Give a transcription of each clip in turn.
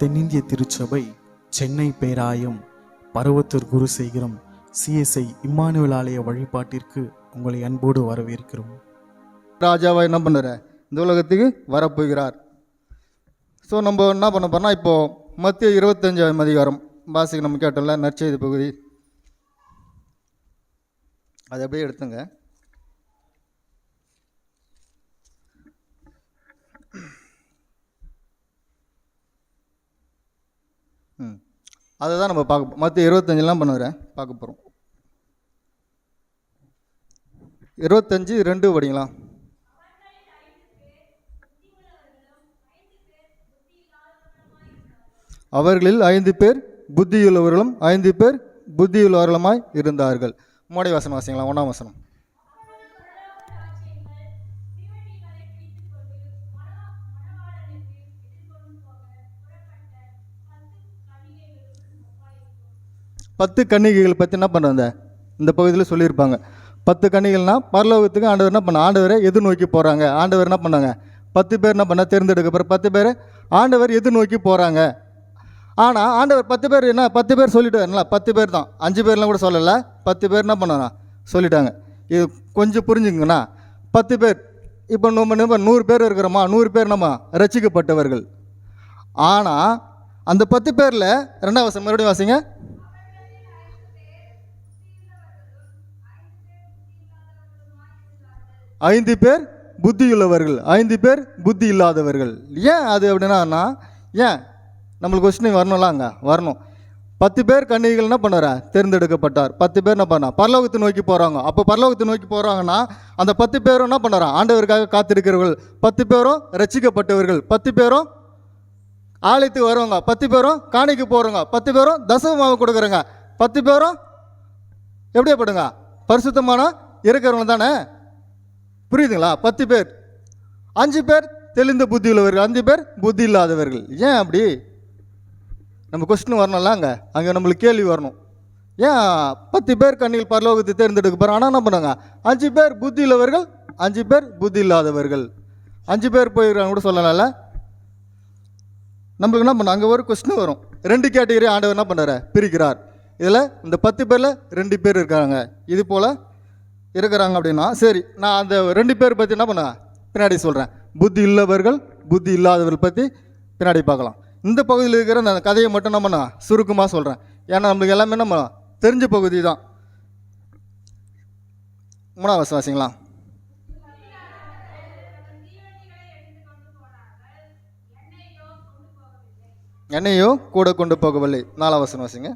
தென்னிந்திய திருச்சபை Chennai பேராயம் Paruvathur குருசேகரம் CSI Emmanuel ஆலய வழிபாட்டிற்கு உங்களை அன்போடு வரவேற்கிறோம். ராஜாவா என்ன பண்ணுற இந்த உலகத்துக்கு வரப்போகிறார். ஸோ நம்ம என்ன பண்ண போறோம்னா, இப்போது மத்திய 25ஆம் அதிகாரம் வாசிக்க நம்ம கேட்டோம்ல, நற்செய்தி பகுதி, அதை அப்படியே எடுத்துங்க. அதை தான் நம்ம பார்க்க மத்திய 25 பண்ணுறேன் பார்க்க போகிறோம். 25:2 படிங்களா? அவர்களில் 5 பேர் புத்தியுள்ளவர்களும் 5 பேர் புத்தியுள்ளவர்களுமாய் இருந்தார்கள். மோடி வசனம் வாசிங்களா? 1ஆம் வசனம். பத்து கன்னிகைகள் பற்றி என்ன பண்ணுறாங்க இந்த பகுதியில் சொல்லியிருப்பாங்க. 10 கன்னிகள்னா பரலோகத்துக்கு ஆண்டவர் என்ன பண்ண, ஆண்டவரை எதிர்நோக்கி போகிறாங்க. ஆண்டவர் என்ன பண்ணாங்க, 10 பேர் என்ன பண்ண தேர்ந்தெடுக்கப்புறம் 10 பேர் ஆண்டவர் எதிர்நோக்கி போகிறாங்க. ஆனால் ஆண்டவர் 10 பேர் என்ன 10 பேர் சொல்லிட்டாருங்களா? 10 பேர் தான், 5 பேர்லாம் கூட சொல்லலை. 10 பேர் என்ன பண்ணாங்க சொல்லிட்டாங்க. இது கொஞ்சம் புரிஞ்சுங்கண்ணா. 10 பேர் இப்போ நம்ம 100 பேர் இருக்கிறோமா, 100 பேர் நம்ம ரட்சிக்கப்பட்டவர்கள். ஆனால் அந்த 10 பேரில் 2ஆம் வசனம் மறுபடியும் வாசிங்க. 5 பேர் புத்தியுள்ளவர்கள், 5 பேர் புத்தி இல்லாதவர்கள். ஏன் அது அப்படின்னா, ஏன் நம்மளுக்கு கொஸ்டின் வரணும்ல, அங்கே வரணும். 10 பேர் கன்னிகைகள் என்ன பண்ணார தேர்ந்தெடுக்கப்பட்டார். 10 பேர் என்ன பண்ணா பரலோகத்தை நோக்கி போகிறாங்க. அப்போ பரலோகத்தை நோக்கி போகிறாங்கன்னா அந்த 10 பேரும் என்ன பண்ணாரா ஆண்டவருக்காக காத்திருக்கிறவர்கள். 10 பேரும் ரட்சிக்கப்பட்டவர்கள். 10 பேரும் ஆலயத்துக்கு வருவாங்க. 10 பேரும் காணிக்கு போகிறவங்க. 10 பேரும் தசமமாக கொடுக்குறங்க. 10 பேரும் எப்படியாப்படுங்க பரிசுத்தமான இருக்கிறவங்க தானே, புரியுதுங்களா? 10 பேர். 5 பேர் தெளிந்த புத்தி உள்ளவர்கள், 5 பேர் புத்தி இல்லாதவர்கள். ஏன் அப்படி நம்ம கொஸ்டின் வரணும்ல, அங்கே நம்மளுக்கு கேள்வி வரணும். ஏன் 10 பேர் கன்னிகள் பரலோகத்தை தேர்ந்தெடுக்க போகிறோம், ஆனால் என்ன பண்ணாங்க 5 பேர் புத்தி உள்ளவர்கள், 5 பேர் புத்தி இல்லாதவர்கள். 5 பேர் போயிருக்காங்க கூட சொல்லலாம்ல. நம்மளுக்கு என்ன பண்ண, அங்கே ஒரு கொஸ்டின் வரும். 2 கேட்டகரி ஆண்டவர் என்ன பண்ணுறாரு பிரிக்கிறார். இதில் இந்த 10 பேரில் 2 பேர் இருக்காங்க, இது போல் இருக்கிறாங்க அப்படின்னா சரி. நான் அந்த 2 பேர் பற்றி என்ன பண்ண பின்னாடி சொல்கிறேன். புத்தி உள்ளவர்கள் புத்தி இல்லாதவர்கள் பற்றி பின்னாடி பார்க்கலாம். இந்த பகுதியில் இருக்கிற அந்த கதையை மட்டும் நம்ம நான் சுருக்கமாக சொல்கிறேன். ஏன்னா நம்மளுக்கு எல்லாமே நம்ம தெரிஞ்ச பகுதி தான். 3ஆம் வசனம் வாசிங்களா? என்னையோ கூட கொண்டு போகவில்லை. 4ஆம் வசனம் வாசிங்க.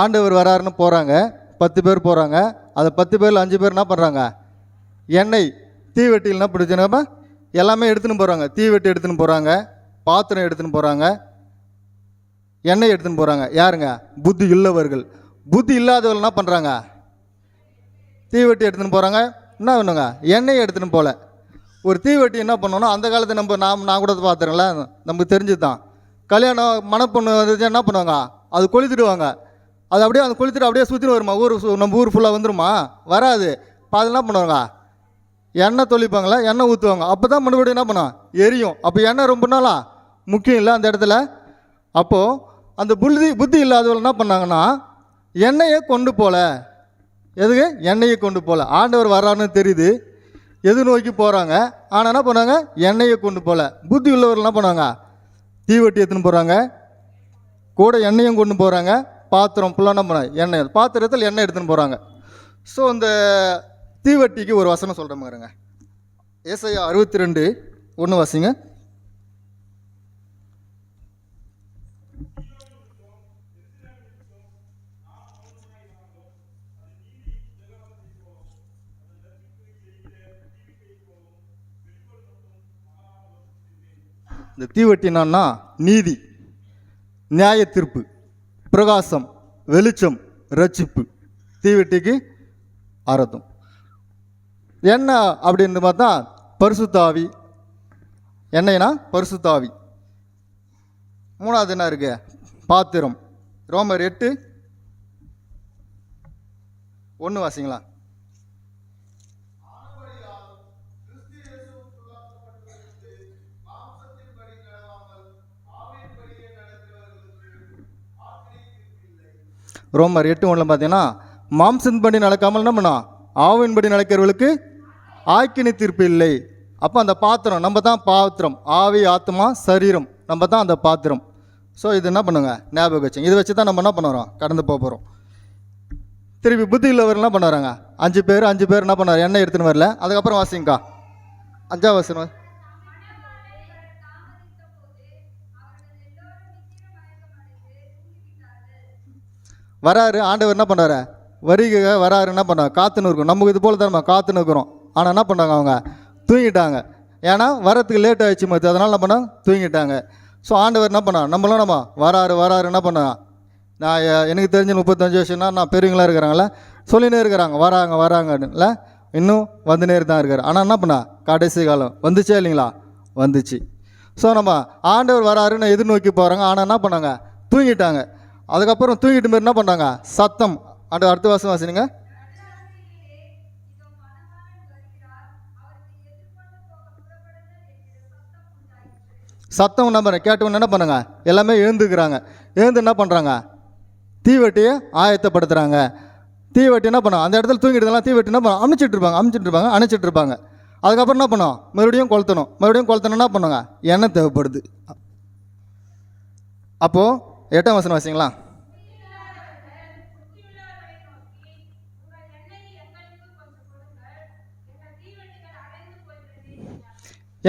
ஆண்டவர் வராருன்னு போகிறாங்க, 10 பேர் போகிறாங்க. அதை 10 பேரில் 5 பேர் என்ன பண்ணுறாங்க, எண்ணெய் தீவெட்டியில் என்ன பிடிச்சினா எல்லாமே எடுத்துன்னு போகிறாங்க. தீவெட்டி எடுத்துன்னு போகிறாங்க, பாத்திரம் எடுத்துன்னு போகிறாங்க, எண்ணெய் எடுத்துன்னு போகிறாங்க. யாருங்க? புத்தி உள்ளவர்கள். புத்தி இல்லாதவர்கள் என்ன பண்ணுறாங்க, தீவெட்டி எடுத்துன்னு போகிறாங்க. என்ன பண்ணுங்க, எண்ணெய் எடுத்துன்னு போகல. ஒரு தீவெட்டி என்ன பண்ணோன்னா, அந்த காலத்தை நான் கூட பார்த்துறேன்ல, நமக்கு தெரிஞ்சது தான். கல்யாணம் மணப்பொண்ணு வந்துச்சு என்ன பண்ணுவாங்க, அது கொளுத்திடுவாங்க. அது அப்படியே அந்த கொளுத்திட்டு அப்படியே சுற்றிட்டு வருமா, நம்ம ஊர் ஃபுல்லாக வந்துடுமா? வராது. இப்போ அது என்ன பண்ணுவாங்க, எண்ணெய் தொளிப்பாங்களா, எண்ணெய் ஊற்றுவாங்க. அப்போ தான் மறுபடியும் என்ன பண்ணுவோம், எரியும். அப்போ எண்ணெய் ரொம்ப நாளா முக்கியம் இல்லை அந்த இடத்துல. அப்போது அந்த புத்தி இல்லாதவர்கள் என்ன பண்ணாங்கன்னா, எண்ணெயை கொண்டு போகல. எதுக்கு? எண்ணெயை கொண்டு போகல. ஆண்டவர் வர்றாருன்னு தெரியுது, எது நோக்கி போகிறாங்க. ஆனால் என்ன பண்ணாங்க, எண்ணெயை கொண்டு போகல. புத்தி உள்ளவர்கள் என்ன பண்ணாங்க, தீவெட்டி எடுத்துன்னு போகிறாங்க, கூட எண்ணெயும் கொண்டு போகிறாங்க. பாத்திரம் ஃபுல்லாக என்ன பண்ண எண்ணெய், பாத்திரத்தில் எண்ணெய் எடுத்துன்னு போகிறாங்க. ஸோ இந்த தீவெட்டிக்கு ஒரு வசனம் சொல்கிற மாதிரிங்க. ஏசாயா 62:1 வாசிங்க. இந்த தீவெட்டினா நீதி, நியாய தீர்ப்பு, பிரகாசம், வெளிச்சம், ரட்சிப்பு. தீவெட்டிக்கு அர்த்தம் என்ன அப்படின்னு பார்த்தா பரிசுத்தாவி. என்னைனா பரிசுத்தாவி. 3வது என்ன இருக்கு, பாத்திரம். ரோமர் 8:1 வாசிங்களா? ரோமர் 8:1 பார்த்தீங்கன்னா, மாம்சத்தின்படி நடக்காமல் என்ன பண்ணோம், ஆவின்படி நடக்கிறவர்களுக்கு ஆக்கினை தீர்ப்பு இல்லை. அப்போ அந்த பாத்திரம் நம்ம தான் பாத்திரம், ஆவி ஆத்மா சரீரம் நம்ம தான் அந்த பாத்திரம். ஸோ இது என்ன பண்ணுங்க, ஞாபகம் வச்சுங்க. இதை வச்சு தான் நம்ம என்ன பண்ணுறோம், கடந்து போகிறோம். திருப்பி புத்தி உள்ளவர் என்ன பண்ணுறாங்க, 5 பேர் என்ன பண்ணார், எண்ணெய் எடுத்துன்னு வரல. அதுக்கப்புறம் வாசிங்கக்கா 5ஆம் வசனம். வராரு ஆண்டவர் என்ன பண்ணுறாரு, வருகை வராரு என்ன பண்ணார், காத்துன்னு இருக்கும். நமக்கு இது போல தான் நம்ம காத்துன்னு இருக்கிறோம். ஆனால் என்ன பண்ணாங்க, அவங்க தூங்கிட்டாங்க. ஏன்னா வரத்துக்கு லேட் ஆகிடுச்சு மற்ற, அதனால் என்ன பண்ணாங்க, தூங்கிட்டாங்க. ஸோ ஆண்டவர் என்ன பண்ணா, நம்ம வராரு என்ன பண்ணா, நான் எனக்கு தெரிஞ்சு 35 வருஷம்னா நான் பெரியவங்களாக இருக்கிறாங்களே சொல்லினே இருக்கிறாங்க வராங்கன்னு இல்லை, இன்னும் வந்துனே தான் இருக்கார். ஆனால் என்ன பண்ணா, கடைசி காலம் வந்துச்சே இல்லைங்களா, வந்துச்சு. ஸோ நம்ம ஆண்டவர் வராருன்னு எதிர்நோக்கி போகிறாங்க. ஆனால் என்ன பண்ணாங்க, தூங்கிட்டாங்க. அதுக்கப்புறம் தூங்கிட்டு மாரி என்ன பண்ணாங்க, சத்தம். அடுத்த வருஷம் வாசினுங்க. சத்தம் நம்புறேன் கேட்டவொன்னு என்ன பண்ணுங்க, எல்லாமே எழுந்துக்கிறாங்க. எழுந்து என்ன பண்ணுறாங்க, தீவெட்டியை ஆயத்தப்படுத்துகிறாங்க. தீவெட்டி என்ன பண்ணோம், அந்த இடத்துல தூங்கிட்டதெல்லாம் தீவெட்டி என்ன பண்ணோம், அணைச்சிட்டு இருப்பாங்க. அதுக்கப்புறம் என்ன பண்ணோம், மறுபடியும் கொளுத்தணும். என்ன பண்ணுங்க, எண்ணெய் தேவைப்படுது. அப்போது 8ஆம் வசனம் வாசிங்களா.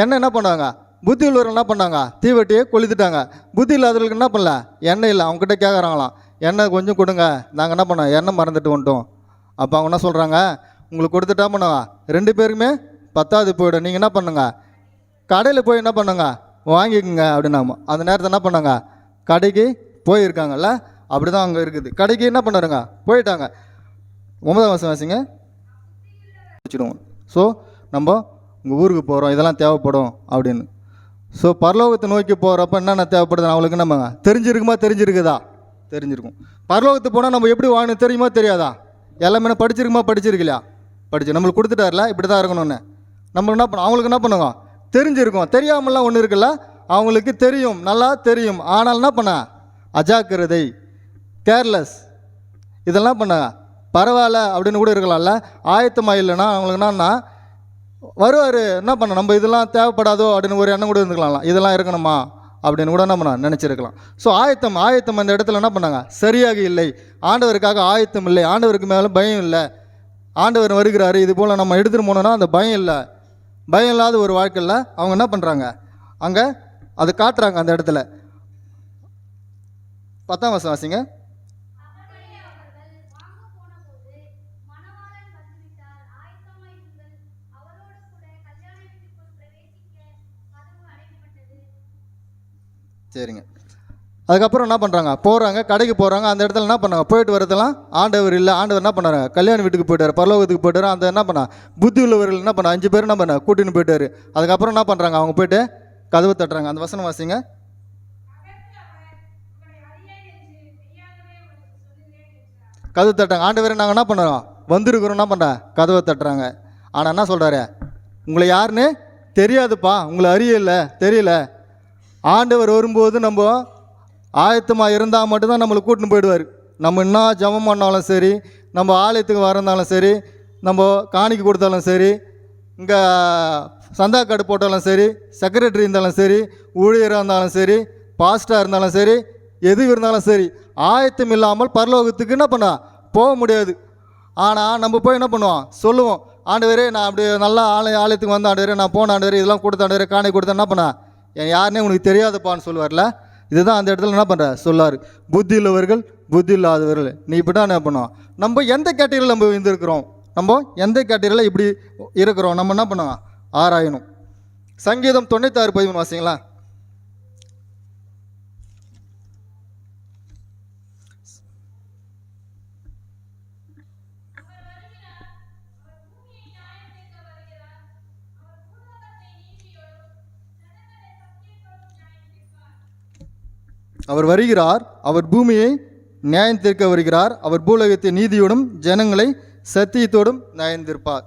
எண்ணெய் என்ன பண்ணாங்க, புத்தி உள்ளவர்கள் என்ன பண்ணாங்க, தீவெட்டியை கொளுத்துட்டாங்க. புத்தி இல்லாதவர்களுக்கு என்ன பண்ணல, எண்ணெய் இல்லை. அவங்ககிட்ட கேட்குறாங்களாம், எண்ணெய் கொஞ்சம் கொடுங்க, நாங்கள் என்ன பண்ணோம், எண்ணெய் மறந்துட்டு வந்துட்டோம். அப்போ அவங்க என்ன சொல்கிறாங்க, உங்களுக்கு கொடுத்துட்டா பண்ணுங்க, 2 பேருக்குமே 10வது போய்டும். நீங்கள் என்ன பண்ணுங்க, கடையில் போய் என்ன பண்ணுங்க, வாங்கிக்கோங்க அப்படின்னாமோ. அந்த நேரத்தில் என்ன பண்ணாங்க, கடைக்கு போயிருக்காங்கல்ல, அப்படி தான் அங்கே இருக்குது. கடைக்கு என்ன பண்ணுறாங்க, போயிட்டாங்க. 9ஆம் வசனம் வாசிங்க. வச்சுடுவோம். ஸோ நம்ம உங்கள் ஊருக்கு போகிறோம், இதெல்லாம் தேவைப்படும் அப்படின்னு. ஸோ பரலோகத்தை நோக்கி போகிறப்ப என்னென்ன தேவைப்படுது அவங்களுக்கு நம்ம தெரிஞ்சிருக்குதா, தெரிஞ்சிருக்கும். பரலோகத்துக்கு போனால் நம்ம எப்படி வாங்கணும் தெரியுமா தெரியாதா, எல்லாமே படிச்சிருக்கலையா, நம்மளுக்கு கொடுத்துட்டார்ல இப்படி தான் இருக்கணும்னு. நம்ம என்ன பண்ணோம், அவங்களுக்கு என்ன பண்ணுங்க, தெரிஞ்சிருக்கும். தெரியாமலாம் ஒன்று இருக்குல்ல, அவங்களுக்கு தெரியும், நல்லா தெரியும். ஆனால் என்ன பண்ண, அஜாக்கிரதை, கேர்லெஸ், இதெல்லாம் பண்ண பரவாயில்ல அப்படின்னு கூட இருக்கலாம்ல. ஆயத்தமாக இல்லைன்னா அவங்களுக்கு என்னன்னா வருவார், என்ன பண்ண, நம்ம இதெல்லாம் தேவைப்படாதோ அப்படின்னு ஒரு எண்ணம் கூட இருந்துக்கலாம், இதெல்லாம் இருக்கணுமா அப்படின்னு கூட என்ன பண்ண நினச்சிருக்கலாம். ஸோ ஆயத்தம் அந்த இடத்துல என்ன பண்ணாங்க, சரியாக இல்லை. ஆண்டவருக்காக ஆயத்தம் இல்லை, ஆண்டவருக்கு மேலே பயம் இல்லை. ஆண்டவர் வருகிறாரு, இது போல் நம்ம எடுத்துகிட்டு போனோன்னா அந்த பயம் இல்லை. பயம் இல்லாத ஒரு வாழ்க்கையில் அவங்க என்ன பண்ணுறாங்க, அங்கே அது காட்டுறாங்க. அந்த இடத்துல 10ஆம் வசனம் வாசிங்க. சரிங்க. அதுக்கப்புறம் என்ன பண்ணுறாங்க, போகிறாங்க, கடைக்கு போகிறாங்க. அந்த இடத்துல என்ன பண்ணாங்க, போயிட்டு வரதெல்லாம் ஆண்டவர் இல்லை. ஆண்டவர் என்ன பண்ணாரு, கல்யாண வீட்டுக்கு போய்ட்டார், பரலோகத்துக்கு போய்ட்டார். அந்த என்ன பண்ணா, புத்தி உள்ளவர்கள் என்ன பண்ணா, 5 பேர் என்ன பண்ண கூட்டின்னு போயிட்டார். அதுக்கப்புறம் என்ன பண்ணுறாங்க, அவங்க போய்ட்டு கதவு தட்டுறாங்க. அந்த வசனம் வாசிங்க. கதவு தட்டாங்க. ஆண்டவரே நாங்கள் என்ன பண்ணுறோம், வந்திருக்கிறோம், என்ன பண்ணுறா, கதவை தட்டுறாங்க. ஆனால் என்ன சொல்கிறாரு, உங்களை யாருன்னு தெரியாதுப்பா, உங்களை தெரியல. ஆண்டவர் வரும்போது நம்ம ஆயத்தமாக இருந்தால் மட்டும்தான் நம்மளை கூட்டின்னு போயிடுவார். நம்ம என்ன ஜபம் பண்ணாலும் சரி, நம்ம ஆலயத்துக்கு வரந்தாலும் சரி, நம்ம காணிக்கு கொடுத்தாலும் சரி, இங்கே சந்தா கார்டு போட்டாலும் சரி, செக்ரட்டரி இருந்தாலும் சரி, ஊழியராக இருந்தாலும் சரி, பாஸ்டாக இருந்தாலும் சரி, எது இருந்தாலும் சரி, ஆயத்தம் இல்லாமல் பரலோகத்துக்கு என்ன பண்ண போக முடியாது. ஆனால் நம்ம போய் என்ன பண்ணுவோம், சொல்லுவோம், ஆண்டவரே நான் அப்படி நல்லா ஆலயத்துக்கு வந்த ஆண்டவரே, நான் போன ஆண்டவரே, இதெல்லாம் கொடுத்த ஆண்டவரே, காணி கொடுத்தேன், என்ன பண்ண யாருன்னே உனக்கு தெரியாதுப்பான்னு சொல்லுவார்ல. இதுதான் அந்த இடத்துல என்ன பண்ணுற சொல்லார், புத்தி உள்ளவர்கள் புத்தி இல்லாதவர்கள். நீ இப்படி தான் என்ன பண்ணுவோம், நம்ம எந்த கேட்டகரியில் நம்ம இருந்திருக்கிறோம், நம்ம எந்த கேட்டகரியில் இப்படி இருக்கிறோம், நம்ம என்ன பண்ணுவோம் ஆராயணும். சங்கீதம் 96:13 வாசிங்களா. அவர் வருகிறார், அவர் பூமியை நியாயம் தீர்க்க வருகிறார், அவர் பூலகத்தை நீதியோடும் ஜனங்களை சத்தியத்தோடும் நியாயம் தீர்ப்பார்.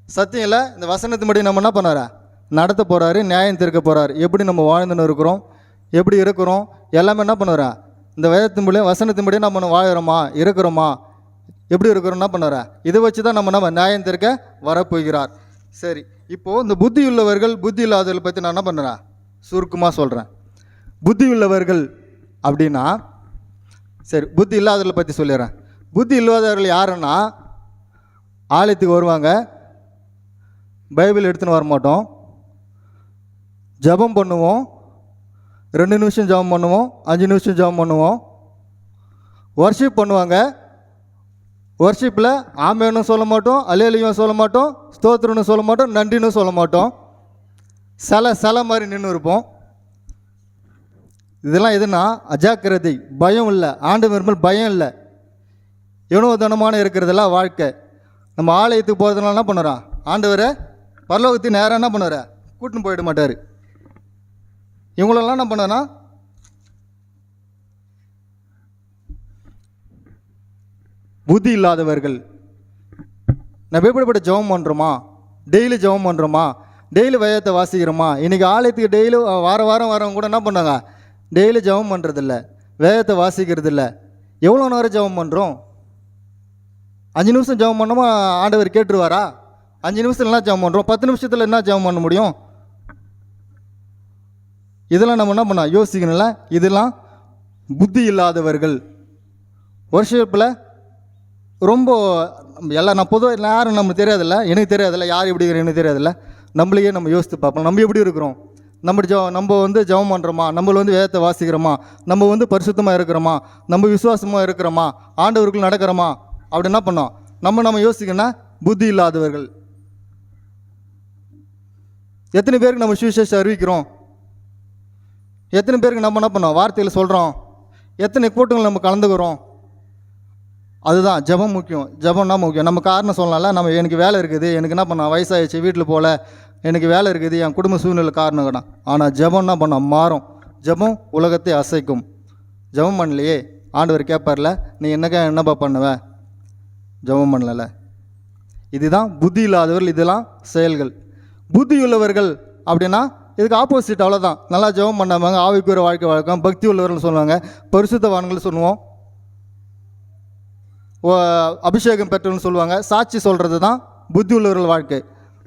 சத்தியம் இல்லை, இந்த வசனத்தின்படி நம்ம என்ன பண்ணாரா நடத்த போகிறாரு, நியாயம் தீர்க்க போகிறார். எப்படி நம்ம வாழ்ந்துன்னு இருக்கிறோம், எப்படி இருக்கிறோம், எல்லாமே என்ன பண்ணுவாரா இந்த வேதத்தின்படியும் வசனத்தின்படியும் நம்ம வாழறோமா, இருக்கிறோமா, எப்படி இருக்கிறோம், என்ன பண்ணுற, இதை வச்சு தான் நம்ம நியாயம் தீர்க்க வரப்போகிறார். சரி, இப்போது இந்த புத்தி உள்ளவர்கள் புத்தி இல்லாதவர்கள் பற்றி நான் என்ன பண்ணுறேன், சுருக்கமாக சொல்கிறேன். புத்தி உள்ளவர்கள் அப்படின்னா, சரி, புத்தி இல்லாதவர்களை பற்றி சொல்லிடுறேன். புத்தி இல்லாதவர்கள் யாருன்னா, ஆலயத்துக்கு வருவாங்க, பைபிள் எடுத்துன்னு வர மாட்டோம், ஜெபம் பண்ணுவோம், 2 நிமிஷம் ஜெபம் பண்ணுவோம், 5 நிமிஷம் ஜெபம் பண்ணுவோம், வர்ஷிப் பண்ணுவாங்க. வர்ஷிப்பில் ஆமேன்னு சொல்ல மாட்டோம், அல்லேலூயான்னு சொல்ல மாட்டோம், ஸ்தோத்திரம்னு சொல்ல மாட்டோம், நன்றின்னு சொல்ல மாட்டோம், சிலை மாதிரி நின்று இருப்போம். இதெல்லாம் எதுனா அஜாக்கிரதை, பயம் இல்லை, ஆண்டவர் மேல் பயம் இல்லை, தனமான இருக்கிறதெல்லாம் வாழ்க்கை. நம்ம ஆலயத்துக்கு போகிறதுனால என்ன பண்ணுறோம், ஆண்டவரை பரலோகத்துக்கு நேராக என்ன பண்ணுற, கூட்டின்னு போயிட மாட்டார். இவங்களெல்லாம் என்ன பண்ணனா, புத்தி இல்லாதவர்கள். நம்ம எப்படிப்பட்ட ஜெபம் பண்ணுறோமா, டெய்லி ஜெபம் பண்ணுறோமா, டெய்லி வேதத்தை வாசிக்கிறோமா. இன்றைக்கி ஆலயத்துக்கு டெய்லி வாரம் வரவங்க கூட என்ன பண்ணாங்க, டெய்லி ஜெபம் பண்ணுறதில்ல, வேதத்தை வாசிக்கிறதில்ல. எவ்வளோ நேரம் ஜெபம் பண்ணுறோம்? 5 நிமிஷம் ஜெபம் பண்ணோமா ஆண்டவர் கேட்டுருவாரா? 5 நிமிஷத்தில் என்ன ஜெபம் பண்ணுறோம்? 10 நிமிஷத்தில் என்ன ஜெபம் பண்ண முடியும்? இதெல்லாம் நம்ம என்ன பண்ணோம் யோசிக்கணும்ல. இதெல்லாம் புத்தி இல்லாதவர்கள். வர்ஷிப்பில் ரொம்ப எல்லாம் நான் பொதுவாக யாரும் நமக்கு தெரியாதில்ல, எனக்கு தெரியாதில்ல, யார் எப்படி எனக்கு தெரியாதில்ல. நம்மளையே நம்ம யோசித்து பார்ப்போம், நம்ம எப்படி இருக்கிறோம், நம்ம ஜெபம் பண்ணுறோமா, நம்ம வேதத்தை வாசிக்கிறோமா, நம்ம பரிசுத்தமாக இருக்கிறோமா, நம்ம விசுவாசமாக இருக்கிறோமா, ஆண்டவருக்குள் நடக்கிறோமா, அப்படி என்ன பண்ணோம் நம்ம யோசிக்கணும். புத்தி இல்லாதவர்கள். எத்தனை பேருக்கு நம்ம சுவிசேஷம் அறிவிக்கிறோம்? எத்தனை பேருக்கு நம்ம என்ன பண்ணோம் வார்த்தையில் சொல்கிறோம்? எத்தனை கூட்டங்கள் நம்ம கலந்துக்கிறோம்? அதுதான் ஜெபம் முக்கியம். ஜெபம்னா முக்கியம். நம்ம காரணம் சொல்லலாம்ல, நம்ம எனக்கு வேலை இருக்குது, எனக்கு என்ன பண்ணோம் வயசாகிடுச்சு, வீட்டில் போகல, எனக்கு வேலை இருக்குது, என் குடும்ப சூழ்நிலை காரணம் தான். ஆனால் ஜெபம் என்ன பண்ணோம் மாறும். ஜெபம் உலகத்தை அசைக்கும். ஜெபம் பண்ணலையே ஆண்டவர் கேட்பார்ல, நீ என்னப்பா பண்ணுவ, ஜெபம் பண்ணல. இதுதான் புத்தி இல்லாதவர்கள். இதெல்லாம் செயல்கள். புத்தி உள்ளவர்கள் அப்படின்னா இதுக்கு ஆப்போசிட், அவ்வளோதான். நல்லா ஜெபம் பண்ணாமல் ஆவிக்குரிய வாழ்க்கை வழக்கம், பக்தி உள்ளவர்கள் சொல்லுவாங்க, பரிசுத்தவான்கள் சொல்லுவோம், அபிஷேகம் பெற்றவர்கள் சொல்லுவாங்க. சாட்சி சொல்கிறது தான் புத்தி உள்ளவர்கள் வாழ்க்கை.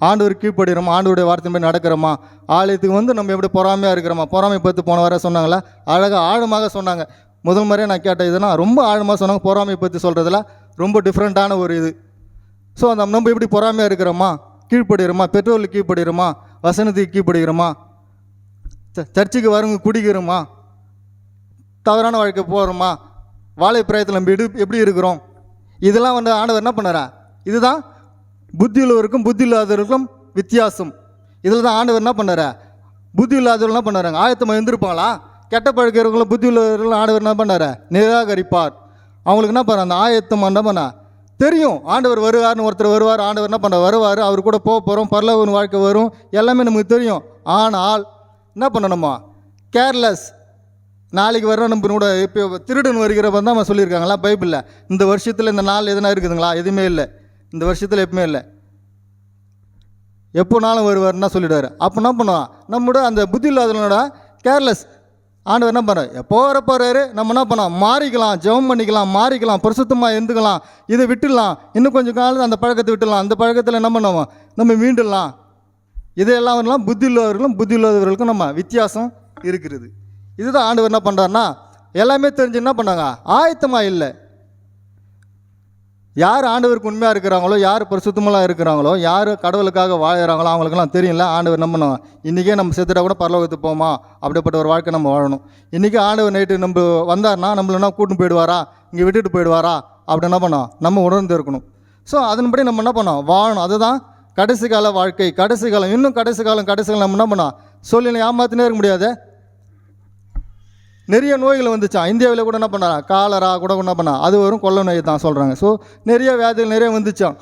ஆண்டவர் கீழ்ப்படுகிறோமா, ஆண்டவருடைய வார்த்தை போய் நடக்கிறோமா, ஆலயத்துக்கு நம்ம எப்படி பொறாமையாக இருக்கிறோமா. பொறாமை பற்றி போன வர சொன்னாங்களா, அழகாக ஆழமாக சொன்னாங்க. முதல் முறையாக நான் கேட்டேன், இதுனா ரொம்ப ஆழமாக சொன்னாங்க. பொறாமை பற்றி சொல்கிறதுல ரொம்ப டிஃப்ரெண்ட்டான ஒரு இது. ஸோ நம்ம எப்படி பொறாமையாக இருக்கிறோமா, கீழ்ப்படுகிறோமா, பெற்றோர்களுக்கு கீழ்ப்படுகிறோமா, வசனத்துக்கு கீழ்ப்படுகிறோமா, சர்ச்சுக்கு வரவங்க குடிக்கிறோமா, தவறான வாழ்க்கை போகிறோமா, வாழை பிராயத்தில் நம்ம எப்படி இருக்கிறோம், இதெல்லாம் ஆண்டவர் என்ன பண்ணாரா. இதுதான் புத்தி உள்ளவருக்கும் புத்தி இல்லாதவருக்கும் வித்தியாசம். இதில் தான் ஆண்டவர் என்ன பண்ணாரா, புத்தி இல்லாதவர்கள் என்ன பண்ணாராங்க, ஆயத்தமாக இருந்திருப்பாங்களா. கெட்ட பழக்கிறவங்களும் புத்தி உள்ளவர்களும் ஆண்டவர் என்ன பண்ணார, நிராகரிப்பார். அவங்களுக்கு என்ன பண்ண, அந்த ஆயத்தம் என்ன பண்ண தெரியும், ஆண்டவர் வருவார்னு. ஒருத்தர் வருவார், ஆண்டவர் என்ன பண்ண வருவார், அவர் கூட போக போகிறோம், பரலோக வாழ்க்கை வரும், எல்லாமே நமக்கு தெரியும். ஆனால் என்ன பண்ணணுமா, கேர்லெஸ். நாளைக்கு வர நம்ம கூட இப்போ திருடன் வருகிறப்ப தான் நம்ம சொல்லியிருக்காங்களா பைபிளில். இந்த வருஷத்தில் இந்த நாள் எதுனா இருக்குதுங்களா, எதுவுமே இல்லை. இந்த வருஷத்தில் எப்பவுமே இல்லை, எப்போனாலும் வருவார்னா சொல்லிடுவார். அப்போ என்ன பண்ணுவான், நம்மளோட அந்த புத்தி இல்லாதவனோட கேர்லெஸ். ஆண்டவர் என்ன பண்ணுறாரு, எப்போ வரப்போறாரு, நம்ம என்ன பண்ணோம் மாறிக்கலாம், ஜெபம் பண்ணிக்கலாம், மாறிக்கலாம், பரிசுத்தமாக இருந்துக்கலாம், இதை விட்டுடலாம், இன்னும் கொஞ்சம் காலம் அந்த பழக்கத்தை விட்டுடலாம், அந்த பழக்கத்தில் என்ன பண்ணுவோம் நம்ம மீண்டுடலாம். இதையெல்லாம் வரலாம். புத்தி உள்ளவர்களும் புத்தி இல்லாதவர்களுக்கும் நம்ம வித்தியாசம் இருக்கிறது. இதுதான் ஆண்டவர் என்ன பண்ணுறாருன்னா, எல்லாமே தெரிஞ்சு என்ன பண்ணாங்க, ஆயத்தமாக இல்லை. யார் ஆண்டவருக்கு உண்மையாக இருக்கிறாங்களோ, யார் பரிசுத்தமாக இருக்கிறாங்களோ, யார் கடவுளுக்காக வாழறாங்களோ அவங்களுக்கெல்லாம் தெரியல. ஆண்டவர் என்ன பண்ணுவோம், இன்றைக்கே நம்ம செத்துட்டா கூட பரலோகத்துக்கு போமா, அப்படிப்பட்ட ஒரு வாழ்க்கை நம்ம வாழணும். இன்றைக்கி ஆண்டவர் நைட்டு நம்ம வந்தார்னா நம்மள கூட்டின்னு போயிடுவாரா, இங்கே விட்டுட்டு போயிடுவாரா, அப்படி என்ன பண்ணோம் நம்ம உணர்ந்து இருக்கணும். ஸோ அதன்படி நம்ம என்ன பண்ணோம் வாழணும். அதுதான் கடைசி கால வாழ்க்கை. கடைசி காலம், இன்னும் கடைசி காலம் நம்ம என்ன பண்ணோம் சொல்லி ஏமாத்தினே இருக்க முடியாது. நிறைய நோய்கள் வந்துச்சான். இந்தியாவில் கூட என்ன பண்ணாரா, காலரா கூட என்ன பண்ணா, அது வரும் கொள்ளை நோய் தான் சொல்கிறாங்க. ஸோ நிறைய வியாதிகள் நிறைய வந்துச்சான்.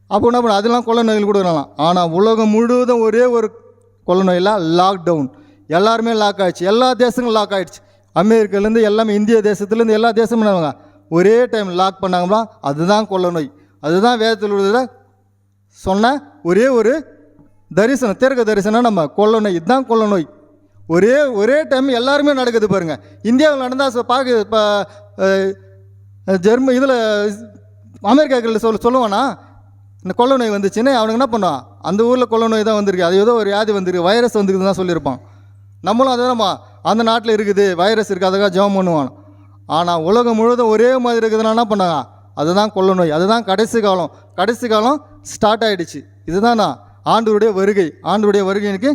அப்போ என்ன பண்ண, அதெல்லாம் கொள்ளை நோய்கள் கூட வரலாம். ஆனால் உலகம் முழுவதும் ஒரே ஒரு கொள்ளை நோயில் லாக்டவுன். எல்லாருமே லாக் ஆகிடுச்சு, எல்லா தேசங்களும் லாக் ஆகிடுச்சு. அமெரிக்காலேருந்து எல்லாமே, இந்திய தேசத்துலேருந்து எல்லா தேசமும் என்னவாங்க ஒரே டைம் லாக் பண்ணாங்களா, அதுதான் கொள்ளை நோய். அதுதான் வேதத்தில் உள்ளதை சொன்ன ஒரே ஒரு தரிசனம், தீர்க்க தரிசனம் நம்ம கொள்ளை நோய். இதுதான் கொள்ளை நோய். ஒரே டைம் எல்லாருமே நடக்குது பாருங்கள். இந்தியாவில் நடந்தால் பார்க்க இப்போ இதில் அமெரிக்காக்களில் சொல்லுவானா இந்த கொள்ளை நோய் வந்துச்சுன்னு அவனுக்கு என்ன பண்ணுவான், அந்த ஊரில் கொள்ளை நோய் தான் வந்திருக்கு, அது ஏதோ ஒரு வியாதி வந்திருக்கு, வைரஸ் வந்துருக்குதுன்னு தான் சொல்லியிருப்பான். நம்மளும் அதுதான்மா அந்த நாட்டில் இருக்குது வைரஸ் இருக்குது அதுக்காக ஜெபம் பண்ணுவான். ஆனால் உலகம் முழுவதும் ஒரே மாதிரி இருக்குதுன்னா என்ன பண்ணாங்க, அதுதான் கொள்ளை நோய், அதுதான் கடைசி காலம் ஸ்டார்ட் ஆகிடுச்சு. இதுதான் ஆண்டவருடைய வருகை எனக்கு